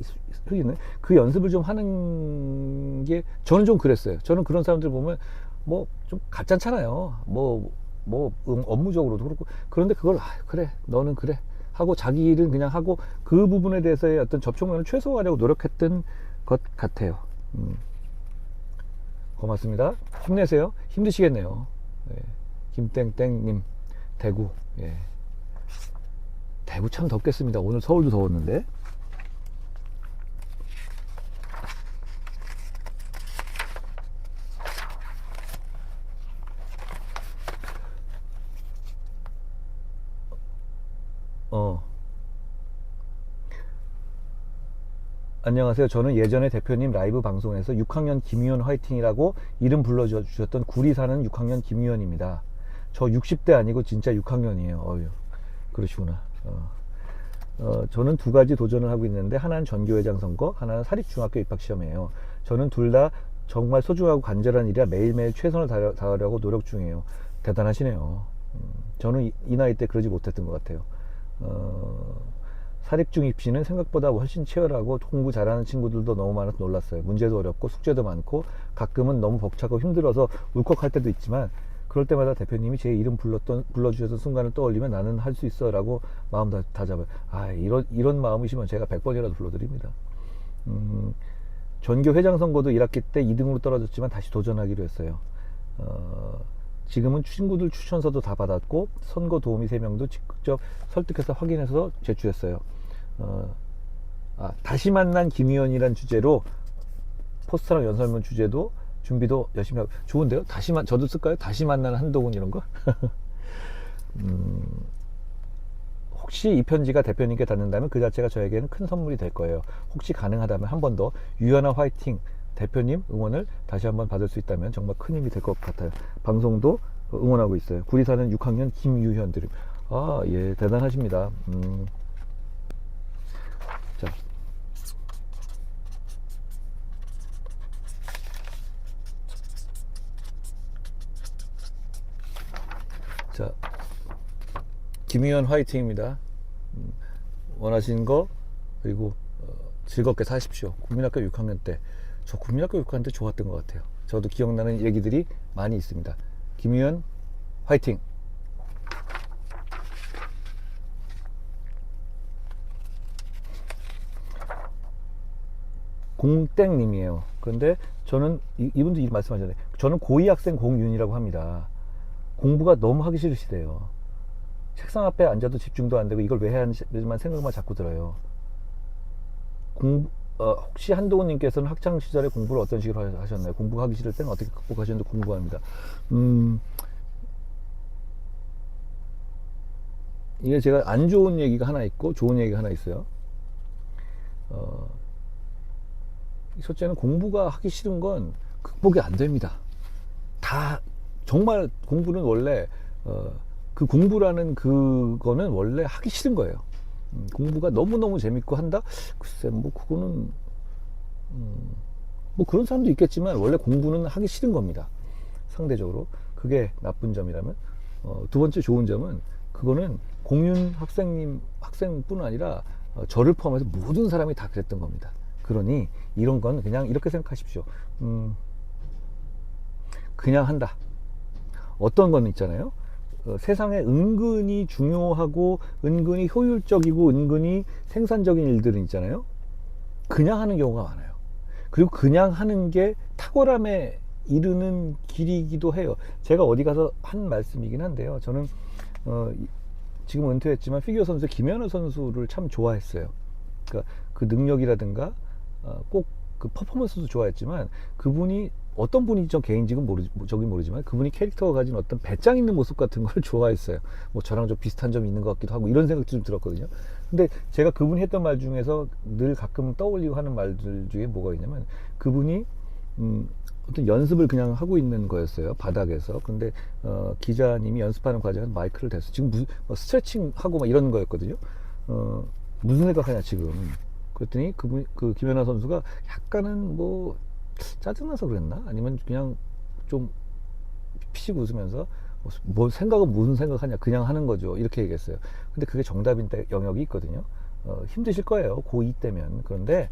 흘리는 그 연습을 좀 하는 게 저는 좀 그랬어요. 저는 그런 사람들 보면 뭐 좀 가짜잖아요. 업무적으로도 그렇고. 그런데 그걸 그래 너는 그래 하고 자기 일은 그냥 하고 그 부분에 대해서의 어떤 접촉면을 최소화하려고 노력했던 것 같아요. 고맙습니다. 힘내세요. 힘드시겠네요. 예. 김땡땡님, 대구. 예. 대구 참 덥겠습니다. 오늘 서울도 더웠는데. 안녕하세요. 저는 예전에 대표님 라이브 방송에서 6학년 김유현 화이팅이라고 이름 불러주셨던 구리 사는 6학년 김유현입니다. 저 60대 아니고 진짜 6학년이에요. 어휴, 그러시구나. 저는 두 가지 도전을 하고 있는데 하나는 전교회장 선거, 하나는 사립중학교 입학시험이에요. 저는 둘 다 정말 소중하고 간절한 일이라 매일매일 최선을 다하려고 노력 중이에요. 대단하시네요. 저는 이 나이 때 그러지 못했던 것 같아요. 사립중 입시는 생각보다 훨씬 치열하고 공부 잘하는 친구들도 너무 많아서 놀랐어요. 문제도 어렵고 숙제도 많고 가끔은 너무 벅차고 힘들어서 울컥할 때도 있지만 그럴 때마다 대표님이 제 이름 불러주셨던 순간을 떠올리면 나는 할 수 있어 라고 마음 다잡아요. 이런 마음이시면 제가 100번이라도 불러드립니다. 전교 회장 선거도 1학기 때 2등으로 떨어졌지만 다시 도전하기로 했어요. 지금은 친구들 추천서도 다 받았고 선거 도우미 3명도 직접 설득해서 확인해서 제출했어요. 다시 만난 김의원이란 주제로 포스터랑 연설문 주제도 준비도 열심히 하고. 좋은데요? 저도 쓸까요? 다시 만나는 한동훈 이런 거? 혹시 이 편지가 대표님께 닿는다면 그 자체가 저에게는 큰 선물이 될 거예요. 혹시 가능하다면 한 번 더 유연아 화이팅 대표님 응원을 다시 한번 받을 수 있다면 정말 큰 힘이 될 것 같아요. 방송도 응원하고 있어요. 구리 사는 6학년 김유현 드림. 예, 대단하십니다. 자. 자, 김유현 화이팅입니다. 원하시는 거 그리고 즐겁게 사십시오. 국민학교 6학년 때 저 국민학교 6학년 때 좋았던 것 같아요. 저도 기억나는 얘기들이 많이 있습니다. 김유현 화이팅. 공땡님이에요. 그런데 저는 이분도 이 말씀하셨는데 저는 고2 학생 공윤이라고 합니다. 공부가 너무 하기 싫으시대요. 책상 앞에 앉아도 집중도 안 되고 이걸 왜 해야 하는지만 생각만 자꾸 들어요. 혹시 한동훈님께서는 학창 시절에 공부를 어떤 식으로 하셨나요? 공부하기 싫을 때는 어떻게 극복하셨는지 궁금합니다. 이게 제가 안 좋은 얘기가 하나 있고 좋은 얘기가 하나 있어요. 첫째는 공부가 하기 싫은 건 극복이 안 됩니다. 정말 공부는 원래 그 공부라는 그거는 원래 하기 싫은 거예요. 공부가 너무너무 재밌고 한다? 글쎄 뭐 그거는 뭐 그런 사람도 있겠지만 원래 공부는 하기 싫은 겁니다. 상대적으로. 그게 나쁜 점이라면 두 번째 좋은 점은 그거는 공윤 학생뿐 아니라 저를 포함해서 모든 사람이 다 그랬던 겁니다. 그러니 이런 건 그냥 이렇게 생각하십시오. 그냥 한다. 어떤 건 있잖아요. 세상에 은근히 중요하고 은근히 효율적이고 은근히 생산적인 일들은 있잖아요. 그냥 하는 경우가 많아요. 그리고 그냥 하는 게 탁월함에 이르는 길이기도 해요. 제가 어디 가서 한 말씀이긴 한데요. 저는 지금 은퇴했지만 피겨 선수 김연아 선수를 참 좋아했어요. 그러니까 그 능력이라든가 꼭 그 퍼포먼스도 좋아했지만 그분이 어떤 분인지 저 개인직은 모르지만 그분이 캐릭터가 가진 어떤 배짱 있는 모습 같은 걸 좋아했어요. 뭐 저랑 좀 비슷한 점이 있는 것 같기도 하고 이런 생각도 좀 들었거든요. 근데 제가 그분이 했던 말 중에서 늘 가끔 떠올리고 하는 말들 중에 뭐가 있냐면 그분이 어떤 연습을 그냥 하고 있는 거였어요. 바닥에서. 근데 기자님이 연습하는 과정에서 마이크를 댔어. 지금 스트레칭 하고 막 이런 거였거든요. 무슨 생각하냐 지금. 그랬더니 그 김연아 선수가 약간은 뭐 짜증나서 그랬나? 아니면 그냥 좀 피식 웃으면서 무슨 생각하냐? 그냥 하는 거죠. 이렇게 얘기했어요. 근데 그게 정답인 영역이 있거든요. 힘드실 거예요. 고2 때면. 그런데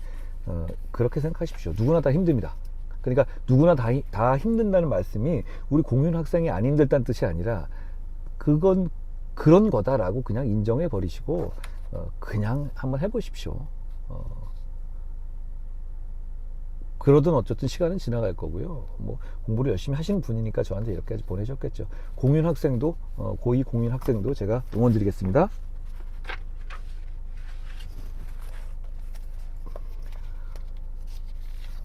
그렇게 생각하십시오. 누구나 다 힘듭니다. 그러니까 누구나 다 힘든다는 말씀이 우리 공윤 학생이 안 힘들다는 뜻이 아니라 그건 그런 거다라고 그냥 인정해 버리시고 그냥 한번 해보십시오. 그러든 어쨌든 시간은 지나갈 거고요. 뭐 공부를 열심히 하시는 분이니까 저한테 이렇게 보내셨겠죠. 공윤 학생도 고2 공윤 학생도 제가 응원 드리겠습니다.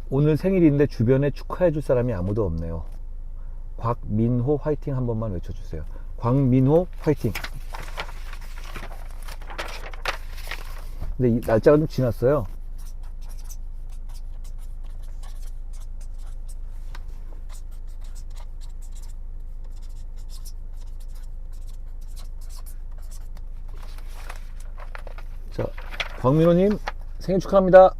오늘 생일인데 주변에 축하해 줄 사람이 아무도 없네요. 곽민호 화이팅 한 번만 외쳐주세요. 곽민호 화이팅. 근데 이 날짜가 좀 지났어요. 자, 곽민호님 생일 축하합니다.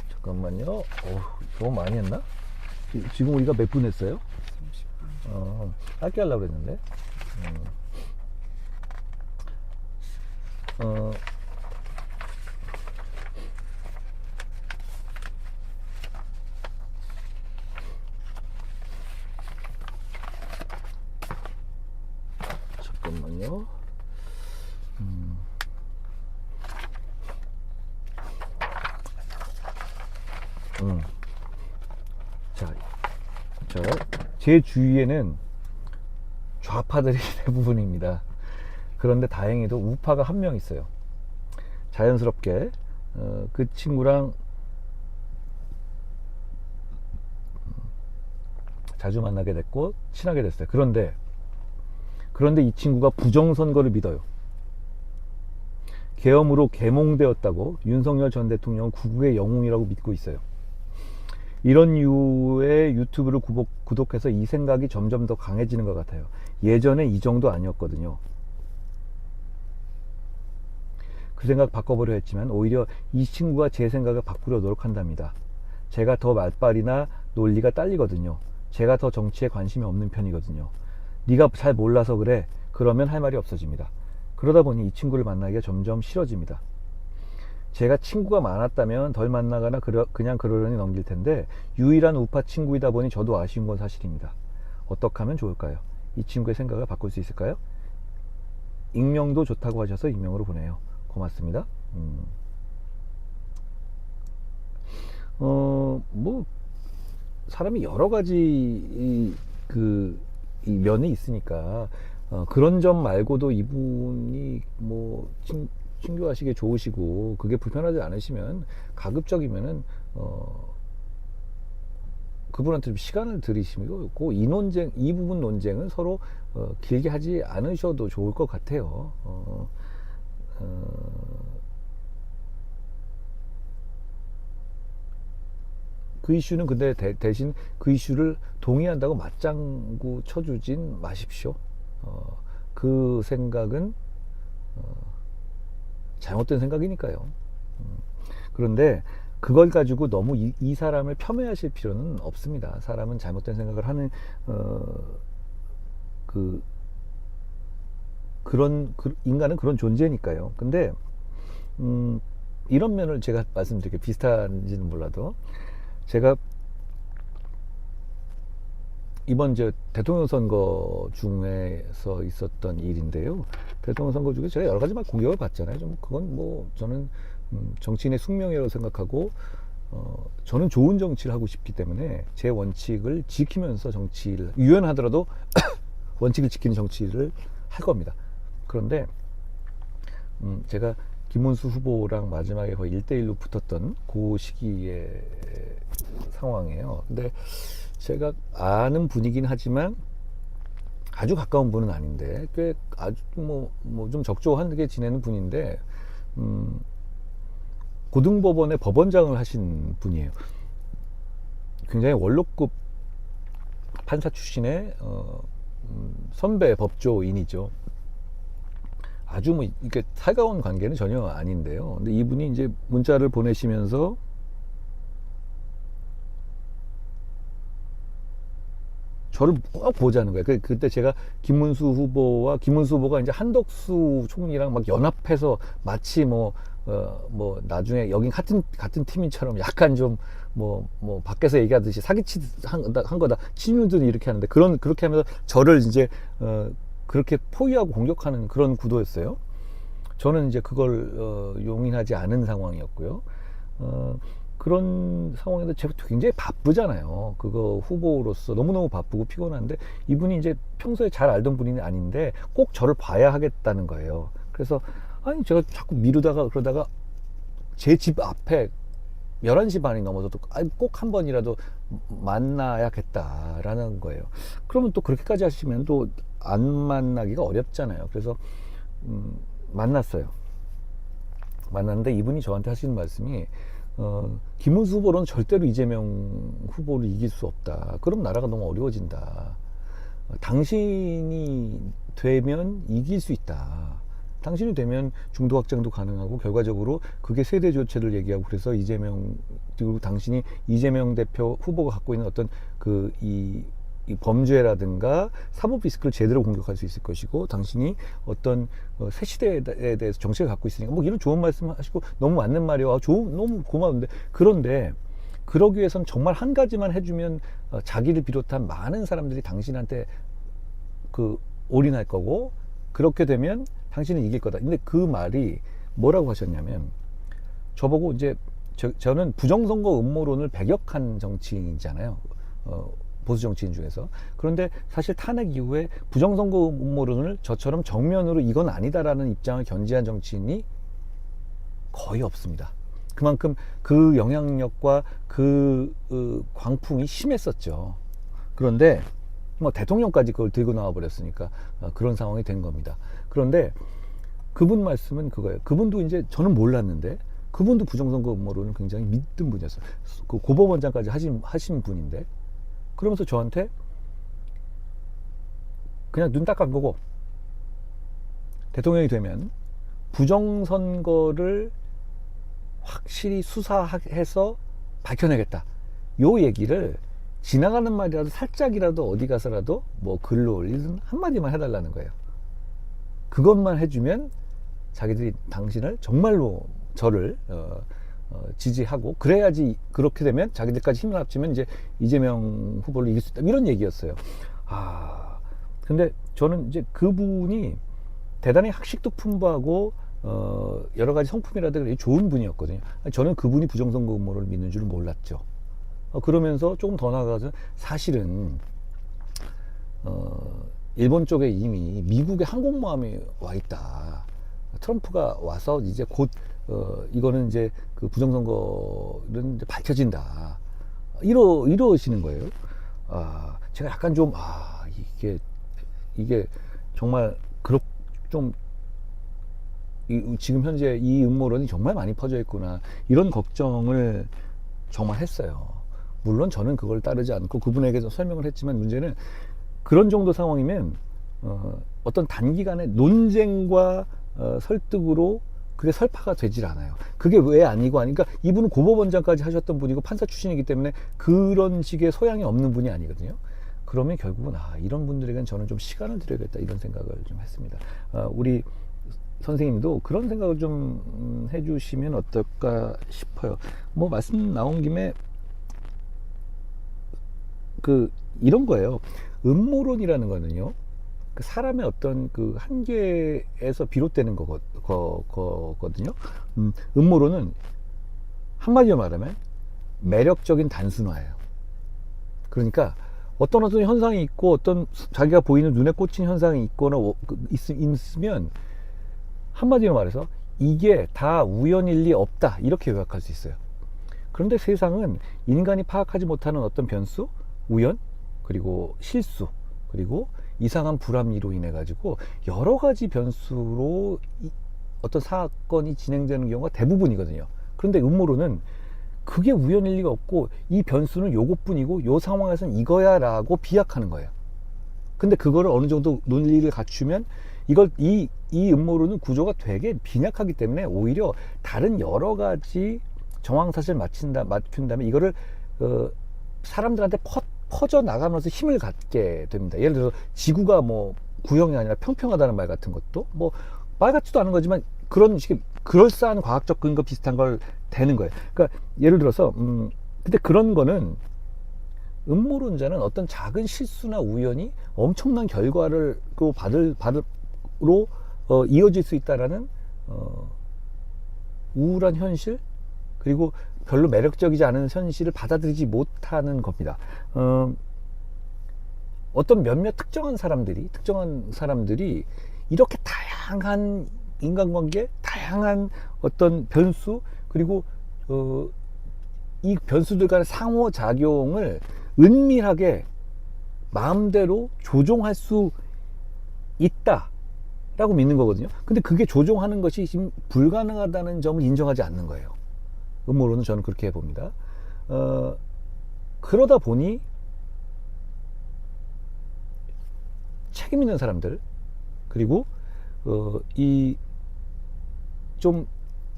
잠깐만요. 너무 많이 했나? 지금 우리가 몇 분 했어요? 30분. 짧게 하려고 그랬는데. 잠깐만요. 제 주위에는 좌파들이 대부분입니다. 그런데 다행히도 우파가 한 명 있어요. 자연스럽게 그 친구랑 자주 만나게 됐고 친하게 됐어요. 그런데 이 친구가 부정선거를 믿어요. 계엄으로 계몽되었다고 윤석열 전 대통령은 구국의 영웅이라고 믿고 있어요. 이런 이유의 유튜브를 구독해서 이 생각이 점점 더 강해지는 것 같아요. 예전에 이 정도 아니었거든요. 그 생각 바꿔보려 했지만 오히려 이 친구가 제 생각을 바꾸려 노력한답니다. 제가 더 말빨이나 논리가 딸리거든요. 제가 더 정치에 관심이 없는 편이거든요. 네가 잘 몰라서 그래. 그러면 할 말이 없어집니다. 그러다 보니 이 친구를 만나기가 점점 싫어집니다. 제가 친구가 많았다면 덜 만나거나 그냥 그러려니 넘길 텐데 유일한 우파 친구이다 보니 저도 아쉬운 건 사실입니다. 어떻게 하면 좋을까요? 이 친구의 생각을 바꿀 수 있을까요? 익명도 좋다고 하셔서 익명으로 보내요. 고맙습니다. 뭐 사람이 여러 가지 이 면이 있으니까 그런 점 말고도 이분이 뭐 친교하시기에 좋으시고 그게 불편하지 않으시면 가급적이면은 그분한테 좀 시간을 들이시고 이 부분 논쟁은 서로 길게 하지 않으셔도 좋을 것 같아요. 그 이슈는 근데 대신 그 이슈를 동의한다고 맞장구 쳐주진 마십시오. 그 생각은 잘못된 생각이니까요. 그런데 그걸 가지고 너무 이 사람을 폄훼하실 필요는 없습니다. 사람은 잘못된 생각을 하는 인간은 그런 존재니까요. 근데 이런 면을 제가 말씀드릴게요. 비슷한지는 몰라도 제가 이번 대통령 선거 중에서 있었던 일인데요. 대통령 선거 중에 제가 여러 가지 막 공격을 받잖아요. 좀 그건 뭐 저는 정치인의 숙명이라고 생각하고 저는 좋은 정치를 하고 싶기 때문에 제 원칙을 지키면서 정치를 유연하더라도 원칙을 지키는 정치를 할 겁니다. 그런데 제가 김문수 후보랑 마지막에 거의 1대1로 붙었던 그 시기의 상황이에요. 근데 제가 아는 분이긴 하지만 아주 가까운 분은 아닌데 꽤 아주 뭐 좀 적조하게 지내는 분인데 고등법원의 법원장을 하신 분이에요. 굉장히 원로급 판사 출신의 선배 법조인이죠. 아주 뭐 이렇게 살가운 관계는 전혀 아닌데요. 근데 이분이 이제 문자를 보내시면서 저를 꼭 보자는 거예요. 그때 제가 김문수 후보가 이제 한덕수 총리랑 막 연합해서 마치 뭐 뭐 나중에 여긴 같은 팀인처럼 약간 좀 뭐 밖에서 얘기하듯이 사기치듯 한 거다. 친구들이 이렇게 하는데 그렇게 하면서 저를 이제 그렇게 포위하고 공격하는 그런 구도였어요. 저는 이제 그걸 용인하지 않은 상황이었고요. 그런 상황에서 제가 굉장히 바쁘잖아요. 그거 후보로서 너무너무 바쁘고 피곤한데 이분이 이제 평소에 잘 알던 분이 아닌데 꼭 저를 봐야 하겠다는 거예요. 그래서 아니 제가 자꾸 미루다가 그러다가 제 집 앞에 11시 반이 넘어서도 꼭 한 번이라도 만나야겠다라는 거예요. 그러면 또 그렇게까지 하시면 또 안 만나기가 어렵잖아요. 그래서 만났어요. 만났는데 이분이 저한테 하시는 말씀이 김문수 후보로는 절대로 이재명 후보를 이길 수 없다. 그럼 나라가 너무 어려워진다. 당신이 되면 이길 수 있다. 당신이 되면 중도 확장도 가능하고 결과적으로 그게 세대 교체를 얘기하고 그래서 그리고 당신이 이재명 대표 후보가 갖고 있는 어떤 이 범죄라든가 사법 리스크를 제대로 공격할 수 있을 것이고 당신이 어떤 새 시대에 대해서 정책을 갖고 있으니까 뭐 이런 좋은 말씀 하시고 너무 맞는 말이야. 너무 고마운데 그런데 그러기 위해서는 정말 한 가지만 해주면 자기를 비롯한 많은 사람들이 당신한테 올인할 거고 그렇게 되면 당신은 이길 거다. 근데 그 말이 뭐라고 하셨냐면 저보고 이제 저는 부정선거 음모론을 배격한 정치인이잖아요. 보수 정치인 중에서. 그런데 사실 탄핵 이후에 부정선거 음모론을 저처럼 정면으로 이건 아니다라는 입장을 견지한 정치인이 거의 없습니다. 그만큼 그 영향력과 광풍이 심했었죠. 그런데 뭐 대통령까지 그걸 들고 나와 버렸으니까 그런 상황이 된 겁니다. 그런데 그분 말씀은 그거예요. 그분도 이제 저는 몰랐는데 그분도 부정선거 음모론을 굉장히 믿던 분이었어요. 그 고법원장까지 하신 분인데 그러면서 저한테 그냥 눈 딱 감고고 대통령이 되면 부정선거를 확실히 수사해서 밝혀내겠다. 요 얘기를 지나가는 말이라도 살짝이라도 어디 가서라도 뭐 글로 올리든 한마디만 해달라는 거예요. 그것만 해주면 자기들이 당신을 정말로 저를 지지하고 그래야지 그렇게 되면 자기들까지 힘을 합치면 이제 이재명 후보를 이길 수 있다 이런 얘기였어요. 근데 저는 이제 그분이 대단히 학식도 풍부하고 여러 가지 성품이라든가 좋은 분이었거든요. 저는 그분이 부정선거 음모를 믿는 줄 몰랐죠. 그러면서 조금 더 나아가서 사실은 일본 쪽에 이미 미국의 항공모함이 와 있다. 트럼프가 와서 이제 곧 이거는 이제 그 부정선거는 이제 밝혀진다. 이러시는 거예요. 제가 약간 좀 이게 정말 좀 지금 현재 이 음모론이 정말 많이 퍼져 있구나 이런 걱정을 정말 했어요. 물론 저는 그걸 따르지 않고 그분에게서 설명을 했지만 문제는 그런 정도 상황이면 어떤 단기간의 논쟁과 설득으로 그게 설파가 되질 않아요. 그게 왜 아니고 하니까 이분은 고법원장까지 하셨던 분이고 판사 출신이기 때문에 그런 식의 소양이 없는 분이 아니거든요. 그러면 결국은 이런 분들에게는 저는 좀 시간을 드려야겠다 이런 생각을 좀 했습니다. 우리 선생님도 그런 생각을 좀 해주시면 어떨까 싶어요. 뭐 말씀 나온 김에 이런 거예요. 음모론이라는 거는요. 그 사람의 어떤 그 한계에서 비롯되는 거거든요. 음모론은 한마디로 말하면 매력적인 단순화예요. 그러니까 어떤 현상이 있고 어떤 자기가 보이는 눈에 꽂힌 현상이 있거나 있으면 한마디로 말해서 이게 다 우연일 리 없다 이렇게 요약할 수 있어요. 그런데 세상은 인간이 파악하지 못하는 어떤 변수, 우연, 그리고 실수, 그리고 이상한 불합리로 인해 가지고 여러 가지 변수로 어떤 사건이 진행되는 경우가 대부분이거든요. 그런데 음모론은 그게 우연일 리가 없고 이 변수는 요것뿐이고 요 상황에서는 이거야 라고 비약하는 거예요. 근데 그거를 어느 정도 논리를 갖추면 이 음모론은 구조가 되게 빈약하기 때문에 오히려 다른 여러 가지 정황사실을 맞춘 다음에 이거를 사람들한테 퍼져 나가면서 힘을 갖게 됩니다. 예를 들어서 지구가 뭐 구형이 아니라 평평하다는 말 같은 것도 뭐 말 같지도 않은 거지만 그런 식의 그럴싸한 과학적 근거 비슷한 걸 대는 거예요. 그러니까 예를 들어서 근데 그런 거는 음모론자는 어떤 작은 실수나 우연이 엄청난 결과를 받으로 이어질 수 있다라는 우울한 현실, 그리고 별로 매력적이지 않은 현실을 받아들이지 못하는 겁니다. 어떤 몇몇 특정한 사람들이 이렇게 다양한 인간관계, 다양한 어떤 변수, 그리고 이 변수들 간의 상호작용을 은밀하게 마음대로 조종할 수 있다라고 믿는 거거든요. 근데 그게 조종하는 것이 지금 불가능하다는 점을 인정하지 않는 거예요. 음모론은 저는 그렇게 봅니다. 그러다 보니 책임 있는 사람들, 그리고 이 좀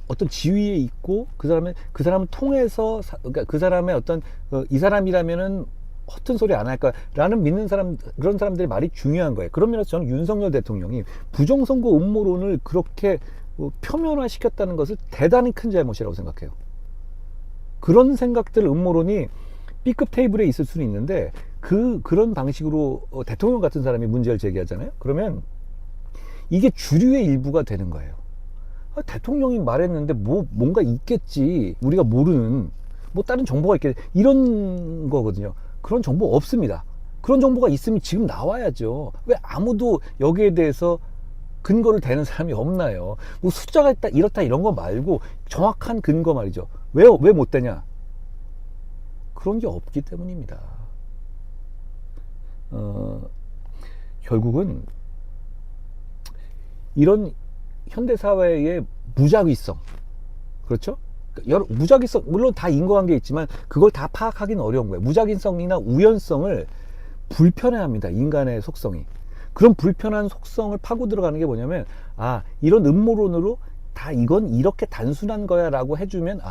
어떤 지위에 있고 그 사람을 통해서 그러니까 그 사람의 어떤 이 사람이라면은 허튼 소리 안 할까라는 믿는 사람, 그런 사람들의 말이 중요한 거예요. 그런 면에서 저는 윤석열 대통령이 부정선거 음모론을 그렇게 표면화시켰다는 것을 대단히 큰 잘못이라고 생각해요. 그런 생각들, 음모론이 B급 테이블에 있을 수는 있는데 그런 방식으로 대통령 같은 사람이 문제를 제기하잖아요. 그러면 이게 주류의 일부가 되는 거예요. 대통령이 말했는데 뭔가 있겠지, 우리가 모르는 다른 정보가 있겠지, 이런 거거든요. 그런 정보 없습니다. 그런 정보가 있으면 지금 나와야죠. 왜 아무도 여기에 대해서 근거를 대는 사람이 없나요? 숫자가 있다 이렇다 이런 거 말고 정확한 근거 말이죠. 왜 못 되냐? 그런 게 없기 때문입니다. 결국은 이런 현대사회의 무작위성, 그렇죠? 무작위성, 물론 다 인과관계 있지만 그걸 다 파악하기는 어려운 거예요. 무작위성이나 우연성을 불편해합니다, 인간의 속성이. 그런 불편한 속성을 파고 들어가는 게 뭐냐면, 이런 음모론으로 다 이건 이렇게 단순한 거야 라고 해주면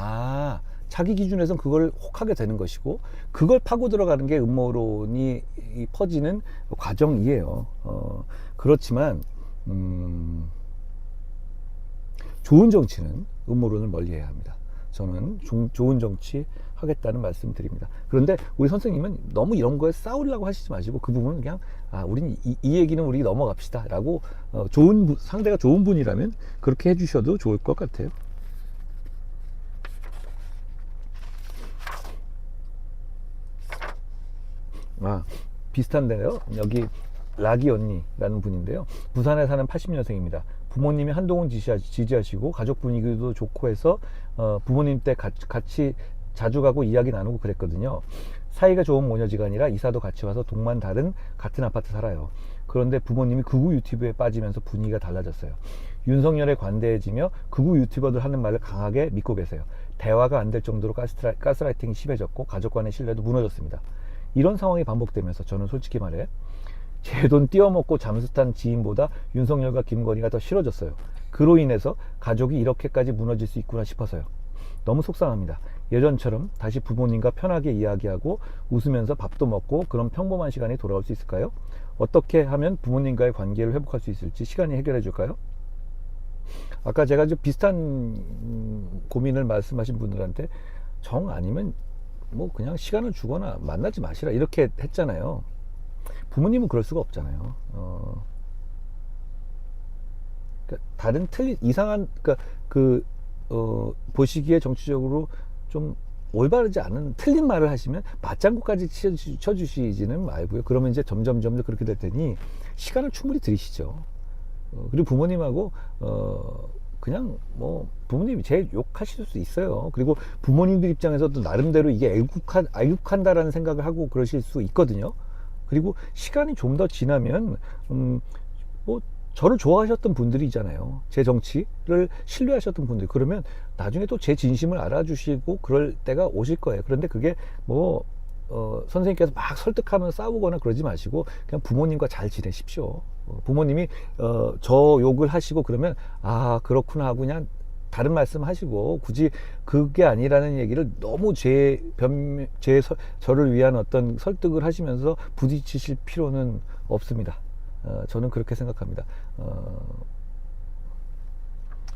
자기 기준에선 그걸 혹하게 되는 것이고, 그걸 파고 들어가는 게 음모론이 퍼지는 과정이에요. 그렇지만 좋은 정치는 음모론을 멀리해야 합니다. 저는 좋은 정치 하겠다는 말씀 드립니다. 그런데 우리 선생님은 너무 이런 거에 싸우려고 하시지 마시고 그 부분은 그냥 우린 이 얘기는 우리 넘어갑시다 라고, 상대가 좋은 분이라면 그렇게 해주셔도 좋을 것 같아요. 비슷한데요. 여기 라기 언니라는 분인데요. 부산에 사는 80년생입니다. 부모님이 한동훈 지지하시고 가족 분위기도 좋고 해서 부모님 때 같이 자주 가고 이야기 나누고 그랬거든요. 사이가 좋은 모녀지간이라 이사도 같이 와서 동만 다른 같은 아파트 살아요. 그런데 부모님이 극우 유튜브에 빠지면서 분위기가 달라졌어요. 윤석열에 관대해지며 극우 유튜버들 하는 말을 강하게 믿고 계세요. 대화가 안 될 정도로 가스라이팅이 심해졌고 가족 간의 신뢰도 무너졌습니다. 이런 상황이 반복되면서 저는 솔직히 말해 제 돈 띄어먹고 잠수 탄 지인보다 윤석열과 김건희가 더 싫어졌어요. 그로 인해서 가족이 이렇게까지 무너질 수 있구나 싶어서요. 너무 속상합니다. 예전처럼 다시 부모님과 편하게 이야기하고 웃으면서 밥도 먹고 그런 평범한 시간이 돌아올 수 있을까요? 어떻게 하면 부모님과의 관계를 회복할 수 있을지 시간이 해결해 줄까요? 아까 제가 좀 비슷한 고민을 말씀하신 분들한테 정 아니면 그냥 시간을 주거나 만나지 마시라 이렇게 했잖아요. 부모님은 그럴 수가 없잖아요. 그러니까 다른 이상한, 보시기에 정치적으로 좀 올바르지 않은 틀린 말을 하시면 맞장구까지 쳐주시지는 말고요. 그러면 이제 점점 그렇게 될 테니 시간을 충분히 들이시죠. 그리고 부모님하고 그냥 부모님이 제일 욕하실 수 있어요. 그리고 부모님들 입장에서도 나름대로 이게 애국한다라는 생각을 하고 그러실 수 있거든요. 그리고 시간이 좀 더 지나면 저를 좋아하셨던 분들이잖아요. 제 정치를 신뢰하셨던 분들. 그러면 나중에 또 제 진심을 알아주시고 그럴 때가 오실 거예요. 그런데 그게 선생님께서 막 설득하면 싸우거나 그러지 마시고 그냥 부모님과 잘 지내십시오. 부모님이 저 욕을 하시고 그러면 그렇구나 하고 그냥 다른 말씀 하시고 굳이 그게 아니라는 얘기를 너무 저를 위한 어떤 설득을 하시면서 부딪히실 필요는 없습니다. 저는 그렇게 생각합니다.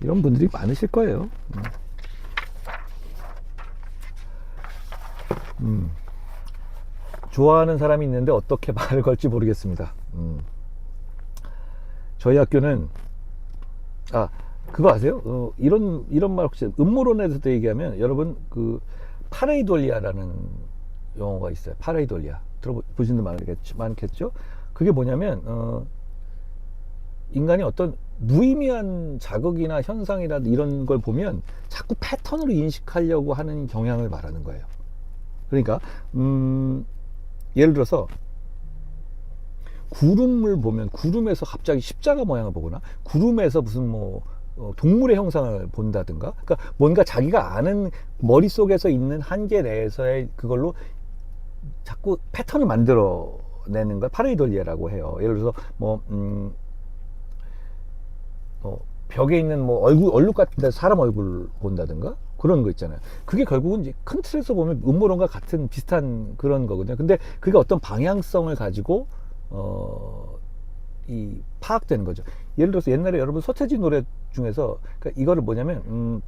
이런 분들이 많으실 거예요. 좋아하는 사람이 있는데 어떻게 말을 걸지 모르겠습니다. 저희 학교는 그거 아세요? 이런 말 혹시 음모론에서도 얘기하면 여러분 그 파레이돌리아라는 용어가 있어요. 파레이돌리아 들어보신 분 많겠죠? 그게 뭐냐면 인간이 어떤 무의미한 자극이나 현상이나 이런 걸 보면 자꾸 패턴으로 인식하려고 하는 경향을 말하는 거예요. 그러니까 예를 들어서 구름을 보면 구름에서 갑자기 십자가 모양을 보거나 구름에서 무슨 동물의 형상을 본다든가, 그러니까 뭔가 자기가 아는 머릿속에서 있는 한계 내에서의 그걸로 자꾸 패턴을 만들어내는 걸 파레이돌리아라고 해요. 예를 들어서 벽에 있는 얼룩 같은 데 사람 얼굴 본다든가 그런 거 있잖아요. 그게 결국은 이제 큰 틀에서 보면 음모론과 같은 비슷한 그런 거거든요. 근데 그게 어떤 방향성을 가지고 이 파악되는 거죠. 예를 들어서 옛날에 여러분 서태지 노래 중에서 그러니까 이거를 뭐냐면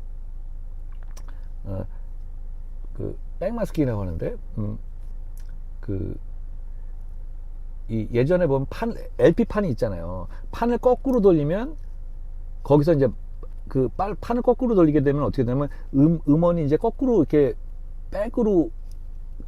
그 백마스킹이라고 하는데 이 예전에 보면 LP 판이 있잖아요. 판을 거꾸로 돌리면 거기서 이제 판을 거꾸로 돌리게 되면 어떻게 되냐면 음원이 이제 거꾸로 이렇게 백으로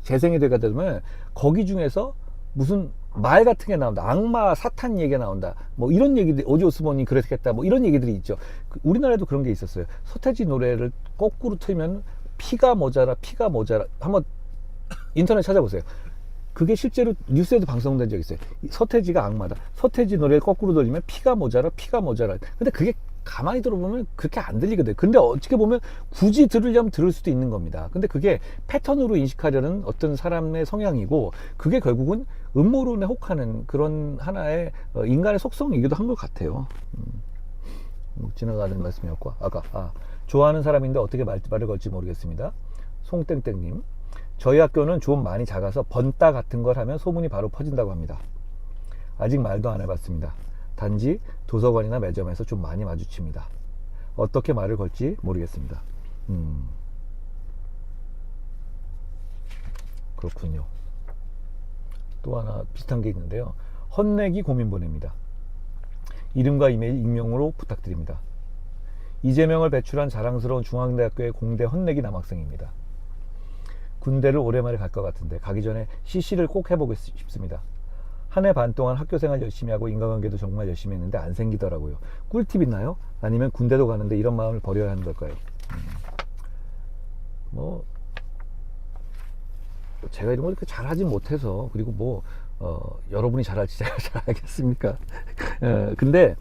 재생이 되게 되면 거기 중에서 무슨 말 같은 게 나온다. 악마, 사탄 얘기가 나온다. 이런 얘기들, 오지 오스본이 그랬겠다. 이런 얘기들이 있죠. 우리나라에도 그런 게 있었어요. 서태지 노래를 거꾸로 틀면 피가 모자라. 한번 인터넷 찾아보세요. 그게 실제로 뉴스에도 방송된 적이 있어요. 서태지가 악마다. 서태지 노래를 거꾸로 돌리면 피가 모자라. 근데 그게 가만히 들어보면 그렇게 안 들리거든요. 근데 어떻게 보면 굳이 들으려면 들을 수도 있는 겁니다. 근데 그게 패턴으로 인식하려는 어떤 사람의 성향이고, 그게 결국은 음모론에 혹하는 그런 하나의 인간의 속성이기도 한 것 같아요. 지나가는 말씀이었고, 좋아하는 사람인데 어떻게 말을 걸지 모르겠습니다. 송땡땡님, 저희 학교는 좀 많이 작아서 번따 같은 걸 하면 소문이 바로 퍼진다고 합니다. 아직 말도 안 해봤습니다. 단지 도서관이나 매점에서 좀 많이 마주칩니다. 어떻게 말을 걸지 모르겠습니다. 그렇군요. 또 하나 비슷한 게 있는데요. 헛내기 고민 보냅니다. 이름과 이메일 익명으로 부탁드립니다. 이재명을 배출한 자랑스러운 중앙대학교의 공대 헛내기 남학생입니다. 군대를 오랜만에 갈 것 같은데 가기 전에 CC를 꼭 해보고 싶습니다. 한 해 반 동안 학교생활 열심히 하고 인간관계도 정말 열심히 했는데 안 생기더라고요. 꿀팁 있나요? 아니면 군대도 가는데 이런 마음을 버려야 하는 걸까요? 제가 이런 걸 그렇게 잘하진 못해서, 그리고 여러분이 잘할지 제가 잘 알겠습니까? 근데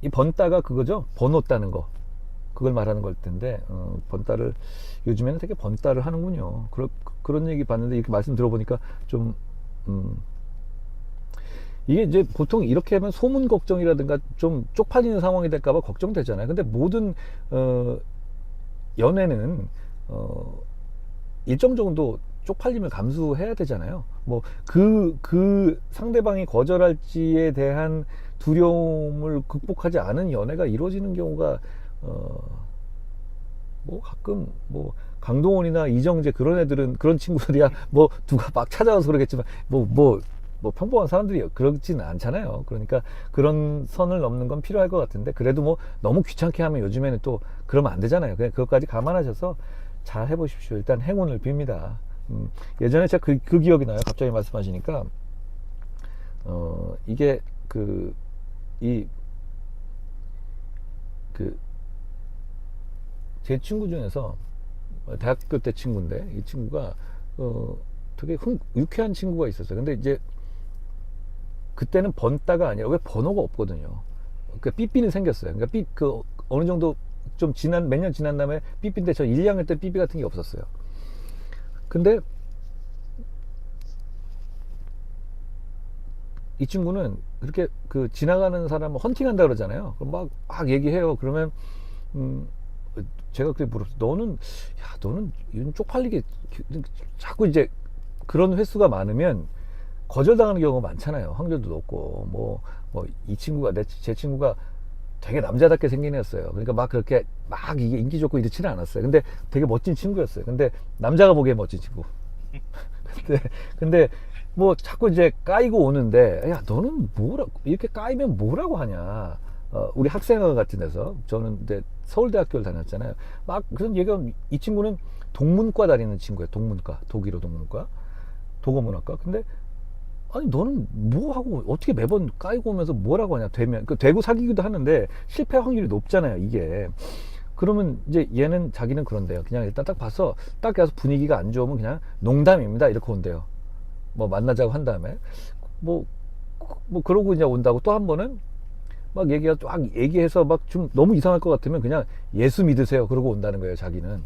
이 번따가 그거죠. 번호 따는 거, 그걸 말하는 걸 텐데, 번따를 요즘에는 되게 번따를 하는군요. 그런 얘기 봤는데 이렇게 말씀 들어보니까 좀 이게 이제 보통 이렇게 하면 소문 걱정이라든가 좀 쪽팔리는 상황이 될까봐 걱정되잖아요. 근데 모든 연애는 일정 정도 쪽팔림을 감수해야 되잖아요. 그 상대방이 거절할지에 대한 두려움을 극복하지 않은 연애가 이루어지는 경우가 가끔 강동원이나 이정재 그런 애들은, 그런 친구들이야 누가 막 찾아와서 그러겠지만 평범한 사람들이 그렇지는 않잖아요. 그러니까 그런 선을 넘는 건 필요할 것 같은데, 그래도 너무 귀찮게 하면 요즘에는 또 그러면 안 되잖아요. 그냥 그것까지 감안하셔서 잘 해보십시오. 일단 행운을 빕니다. 예전에 제가 그 기억이 나요. 갑자기 말씀하시니까 이게 제 친구 중에서 대학교 때 친구인데, 이 친구가 되게 유쾌한 친구가 있었어요. 근데 이제 그때는 번따가 아니라, 왜 번호가 없거든요. 그러니까 삐삐는 생겼어요. 그러니까 어느 정도 좀 몇 년 지난 다음에 삐삐인데, 저 1, 2학년 때 삐삐 같은 게 없었어요. 근데 이 친구는 그렇게 지나가는 사람을 헌팅한다 그러잖아요. 그럼 막 얘기해요. 그러면 제가 그렇게 물었어요. 너는 이런 쪽팔리게 자꾸 이제 그런 횟수가 많으면 거절당하는 경우가 많잖아요. 확률도 높고 이 친구가 제 친구가 되게 남자답게 생긴 애였어요. 그러니까 막 그렇게 막 이게 인기 좋고 이렇지는 않았어요. 근데 되게 멋진 친구였어요. 근데 남자가 보기에 멋진 친구. 근데 뭐 자꾸 이제 까이고 오는데, 야 너는 뭐라 이렇게 까이면 뭐라고 하냐. 우리 학생회 같은 데서 저는 이제 서울대학교를 다녔잖아요. 막 그런 얘기가, 이 친구는 동문과 다니는 친구예요. 동문과, 독일어 동문과, 독어문학과. 근데 아니 너는 뭐 하고 어떻게 매번 까이고 오면서 뭐라고 하냐. 되면 되고 사귀기도 하는데 실패 확률이 높잖아요, 이게. 그러면 이제 얘는, 자기는 그런데요. 그냥 일단 딱 봐서 딱 가서 분위기가 안 좋으면 그냥 농담입니다 이렇게 온대요. 뭐 만나자고 한 다음에 뭐 그러고 이제 온다고. 또 한 번은 막 얘기해서 막 좀 너무 이상할 것 같으면 그냥 예수 믿으세요 그러고 온다는 거예요, 자기는.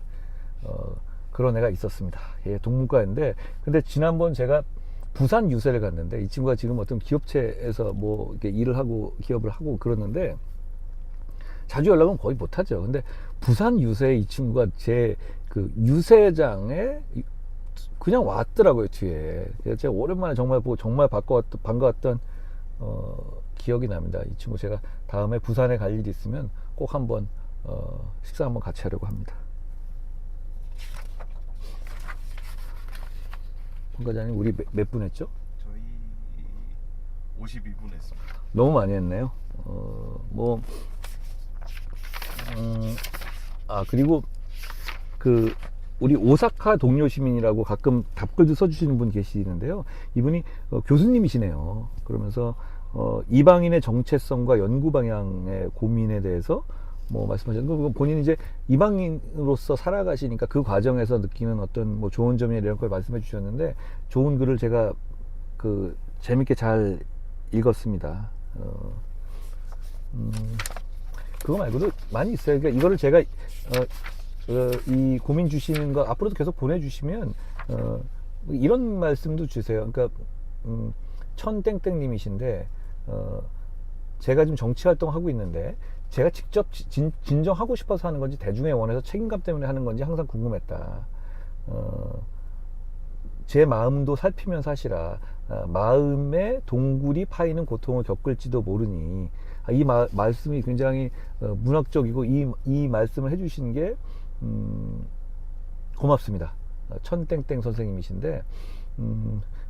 그런 애가 있었습니다. 예, 동문과인데, 근데 지난번 제가 부산 유세를 갔는데, 이 친구가 지금 어떤 기업체에서 뭐 이렇게 일을 하고 기업을 하고 그러는데, 자주 연락은 거의 못하죠. 근데 부산 유세에 이 친구가 제 그 유세장에 그냥 왔더라고요, 뒤에. 그래서 제가 오랜만에 정말 보고 정말 반가웠던 기억이 납니다. 이 친구 제가 다음에 부산에 갈 일이 있으면 꼭 한번 식사 한번 같이 하려고 합니다. 본 과장님, 우리 몇 분 했죠? 저희 52분 했습니다. 너무 많이 했네요. 그리고 그 우리 오사카 동료 시민이라고 가끔 답글도 써주시는 분 계시는데요. 이분이 교수님이시네요. 그러면서 이방인의 정체성과 연구 방향의 고민에 대해서 뭐 말씀하셨는데, 본인이 이제 이방인으로서 살아가시니까 그 과정에서 느끼는 어떤 뭐 좋은 점이나 이런 걸 말씀해 주셨는데, 좋은 글을 제가 그 재밌게 잘 읽었습니다. 그거 말고도 많이 있어요. 그러니까 이거를 제가 이 고민 주시는 거 앞으로도 계속 보내주시면 이런 말씀도 주세요. 그러니까 천땡땡님이신데, 제가 지금 정치 활동하고 있는데 제가 직접 진정 하고 싶어서 하는 건지 대중의 원해서 책임감 때문에 하는 건지 항상 궁금했다. 제 마음도 살피면서 하시라. 마음에 동굴이 파이는 고통을 겪을지도 모르니. 이 말씀이 굉장히 문학적이고, 이 말씀을 해주신 게 고맙습니다. 천땡땡 선생님이신데,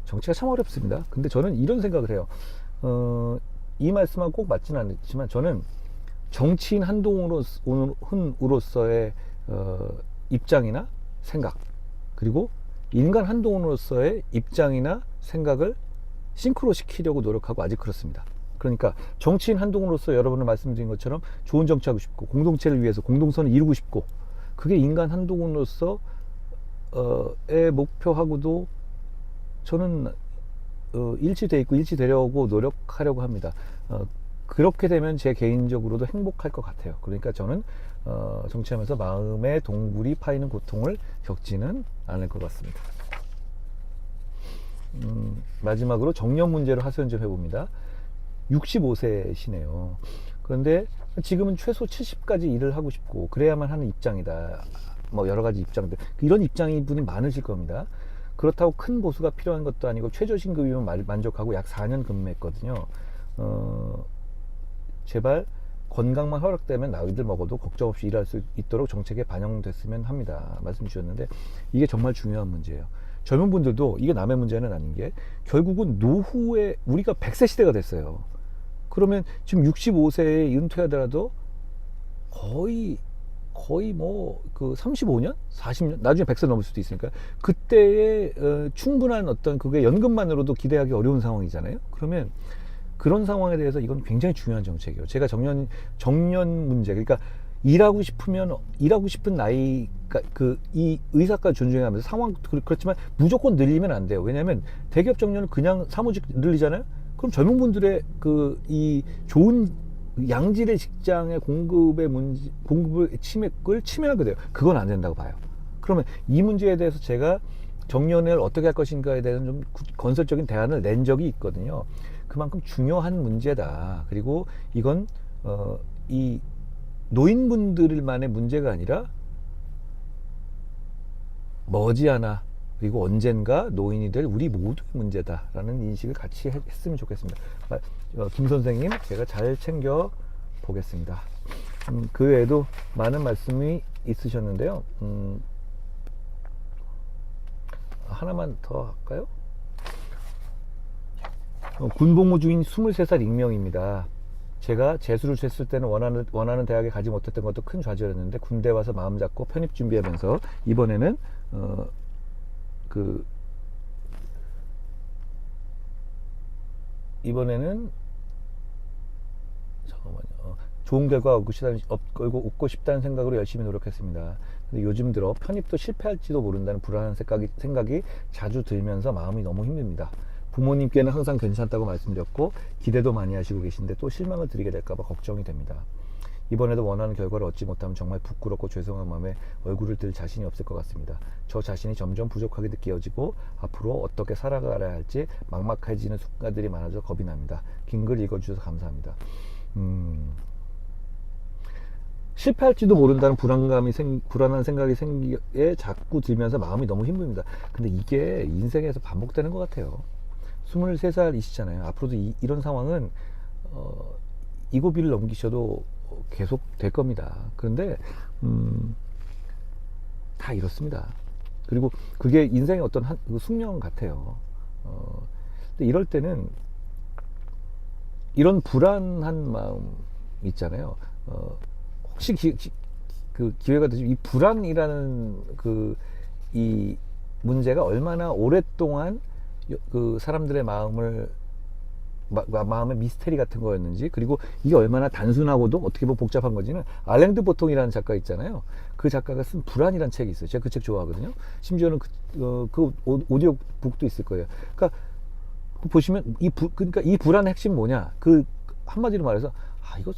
정치가 참 어렵습니다. 근데 저는 이런 생각을 해요. 이 말씀하고 꼭 맞지는 않지만, 저는 정치인 한동훈으로서의 입장이나 생각, 그리고 인간 한동훈으로서의 입장이나 생각을 싱크로 시키려고 노력하고 아직 그렇습니다. 그러니까 정치인 한동훈으로서 여러분을 말씀드린 것처럼 좋은 정치하고 싶고, 공동체를 위해서 공동선을 이루고 싶고, 그게 인간 한동훈으로서의 목표하고도 저는 일치돼 있고 일치되려고 노력하려고 합니다. 그렇게 되면 제 개인적으로도 행복할 것 같아요. 그러니까 저는 정치하면서 마음의 동굴이 파이는 고통을 겪지는 않을 것 같습니다. 마지막으로 정년 문제로 하소연 좀 해봅니다. 65세시네요. 그런데 지금은 최소 70까지 일을 하고 싶고 그래야만 하는 입장이다. 뭐 여러 가지 입장들, 이런 입장이 분이 많으실 겁니다. 그렇다고 큰 보수가 필요한 것도 아니고 최저신급이면 만족하고 약 4년 근무했거든요. 제발 건강만 허락되면 나이들 먹어도 걱정 없이 일할 수 있도록 정책에 반영됐으면 합니다. 말씀 주셨는데, 이게 정말 중요한 문제예요. 젊은 분들도 이게 남의 문제는 아닌 게, 결국은 노후에 우리가 100세 시대가 됐어요. 그러면 지금 65세에 은퇴하더라도 거의 뭐 그 35년? 40년? 나중에 100세 넘을 수도 있으니까 그때의 충분한 어떤 그게 연금만으로도 기대하기 어려운 상황이잖아요. 그러면 그런 상황에 대해서 이건 굉장히 중요한 정책이에요. 제가 정년 문제, 그러니까 일하고 싶은 나이, 이 의사까지 존중하면서 상황 그렇지만 무조건 늘리면 안 돼요. 왜냐하면 대기업 정년을 그냥 사무직 늘리잖아요. 그럼 젊은 분들의 이 좋은 양질의 직장의 공급을 침해하게 돼요. 그건 안 된다고 봐요. 그러면 이 문제에 대해서 제가 정년을 어떻게 할 것인가에 대해서 좀 건설적인 대안을 낸 적이 있거든요. 그만큼 중요한 문제다. 그리고 이건 이 노인분들만의 문제가 아니라 머지않아, 그리고 언젠가 노인이 될 우리 모두의 문제다라는 인식을 같이 했으면 좋겠습니다. 김 선생님, 제가 잘 챙겨 보겠습니다. 그 외에도 많은 말씀이 있으셨는데요. 하나만 더 할까요? 군복무 중인 23살 익명입니다. 제가 재수를 쳤을 때는 원하는 대학에 가지 못했던 것도 큰 좌절이었는데 군대 와서 마음 잡고 편입 준비하면서 이번에는 잠깐만요. 좋은 결과 얻고 싶다는 생각으로 열심히 노력했습니다. 근데 요즘 들어 편입도 실패할지도 모른다는 불안한 생각이 자주 들면서 마음이 너무 힘듭니다. 부모님께는 항상 괜찮다고 말씀드렸고 기대도 많이 하시고 계신데 또 실망을 드리게 될까봐 걱정이 됩니다. 이번에도 원하는 결과를 얻지 못하면 정말 부끄럽고 죄송한 마음에 얼굴을 들 자신이 없을 것 같습니다. 저 자신이 점점 부족하게 느껴지고 앞으로 어떻게 살아가야 할지 막막해지는 순간들이 많아져 겁이 납니다. 긴 글 읽어주셔서 감사합니다. 실패할지도 모른다는 불안한 생각이 자꾸 들면서 마음이 너무 힘듭니다. 근데 이게 인생에서 반복되는 것 같아요. 23살이시잖아요. 앞으로도 이런 상황은 이 고비를 넘기셔도 계속 될 겁니다. 그런데 다 이렇습니다. 그리고 그게 인생의 어떤 숙명 같아요. 근데 이럴 때는 이런 불안한 마음 있잖아요. 혹시 기회가 되시면 이 불안이라는 이 문제가 얼마나 오랫동안 그 사람들의 마음의 미스테리 같은 거였는지, 그리고 이게 얼마나 단순하고도 어떻게 보면 복잡한 건지는 알랭드 보통이라는 작가 있잖아요. 그 작가가 쓴 불안이라는 책이 있어요. 제가 그 책 좋아하거든요. 심지어는 그 오디오 북도 있을 거예요. 그러니까 보시면 그러니까 이 불안의 핵심 뭐냐? 한마디로 말해서 이거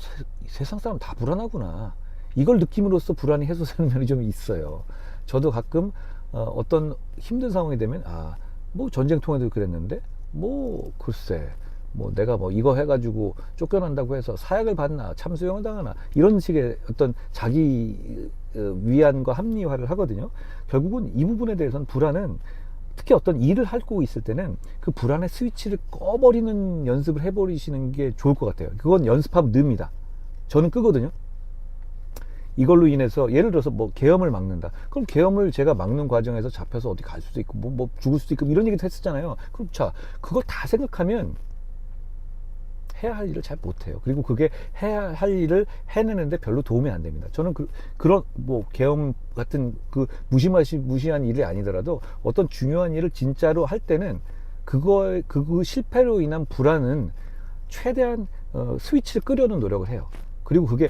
세상 사람 다 불안하구나. 이걸 느낌으로써 불안이 해소되는 면이 좀 있어요. 저도 가끔 어떤 힘든 상황이 되면 뭐 전쟁통에도 그랬는데 글쎄 내가 이거 해가지고 쫓겨난다고 해서 사약을 받나 참수형을 당하나 이런 식의 어떤 자기 위안과 합리화를 하거든요. 결국은 이 부분에 대해서는 불안은 특히 어떤 일을 하고 있을 때는 그 불안의 스위치를 꺼버리는 연습을 해버리시는 게 좋을 것 같아요. 그건 연습하면 늡니다. 저는 끄거든요. 이걸로 인해서 예를 들어서 계엄을 막는다. 그럼 계엄을 제가 막는 과정에서 잡혀서 어디 갈 수도 있고 죽을 수도 있고 이런 얘기도 했었잖아요. 그럼 그걸 다 생각하면 해야 할 일을 잘 못해요. 그리고 그게 해야 할 일을 해내는데 별로 도움이 안 됩니다. 저는 그런 계엄 같은 무시한 일이 아니더라도 어떤 중요한 일을 진짜로 할 때는 그 실패로 인한 불안은 최대한 스위치를 끄려는 노력을 해요. 그리고 그게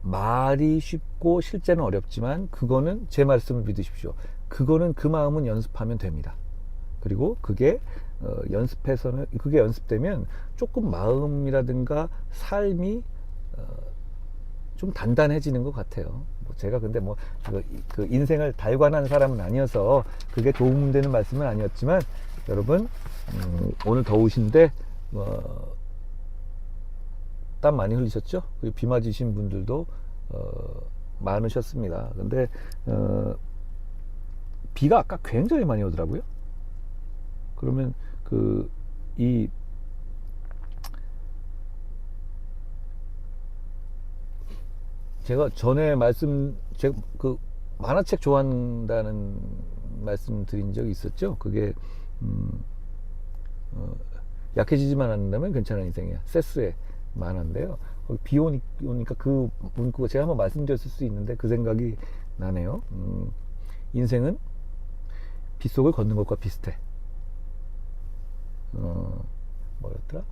말이 쉽고 실제는 어렵지만 그거는 제 말씀을 믿으십시오. 그거는 그 마음은 연습하면 됩니다. 그리고 그게 연습되면 조금 마음이라든가 삶이 좀 단단해지는 것 같아요. 제가 근데 그 인생을 달관한 사람은 아니어서 그게 도움되는 말씀은 아니었지만 여러분 오늘 더우신데 땀 많이 흘리셨죠? 그리고 비 맞으신 분들도 많으셨습니다. 근데 비가 아까 굉장히 많이 오더라고요. 그러면 제가 전에 제가 만화책 좋아한다는 말씀 드린 적이 있었죠. 그게 약해지지만 않는다면 괜찮은 인생이야. 세스의 만화인데요. 비 오니까 그 문구가 제가 한번 말씀드렸을 수 있는데 그 생각이 나네요. 인생은 빗속을 걷는 것과 비슷해. 뭐였더라?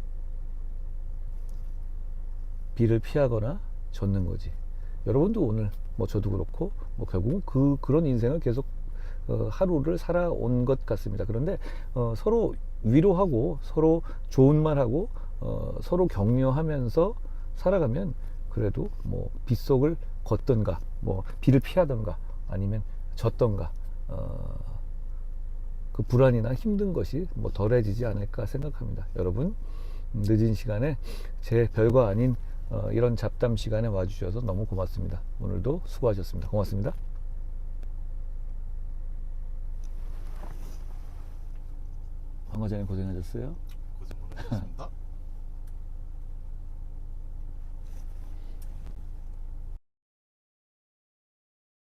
비를 피하거나 젖는 거지. 여러분도 오늘 저도 그렇고 결국은 그런 인생을 계속 하루를 살아온 것 같습니다. 그런데 서로 위로하고 서로 좋은 말하고 서로 격려하면서 살아가면 그래도 빗속을 걷던가 비를 피하던가 아니면 젖던가 그 불안이나 힘든 것이 덜해지지 않을까 생각합니다. 여러분 늦은 시간에 제 별거 아닌 이런 잡담 시간에 와주셔서 너무 고맙습니다. 오늘도 수고하셨습니다. 고맙습니다. 황 과장님 고생하셨어요. 고생 많으셨습니다.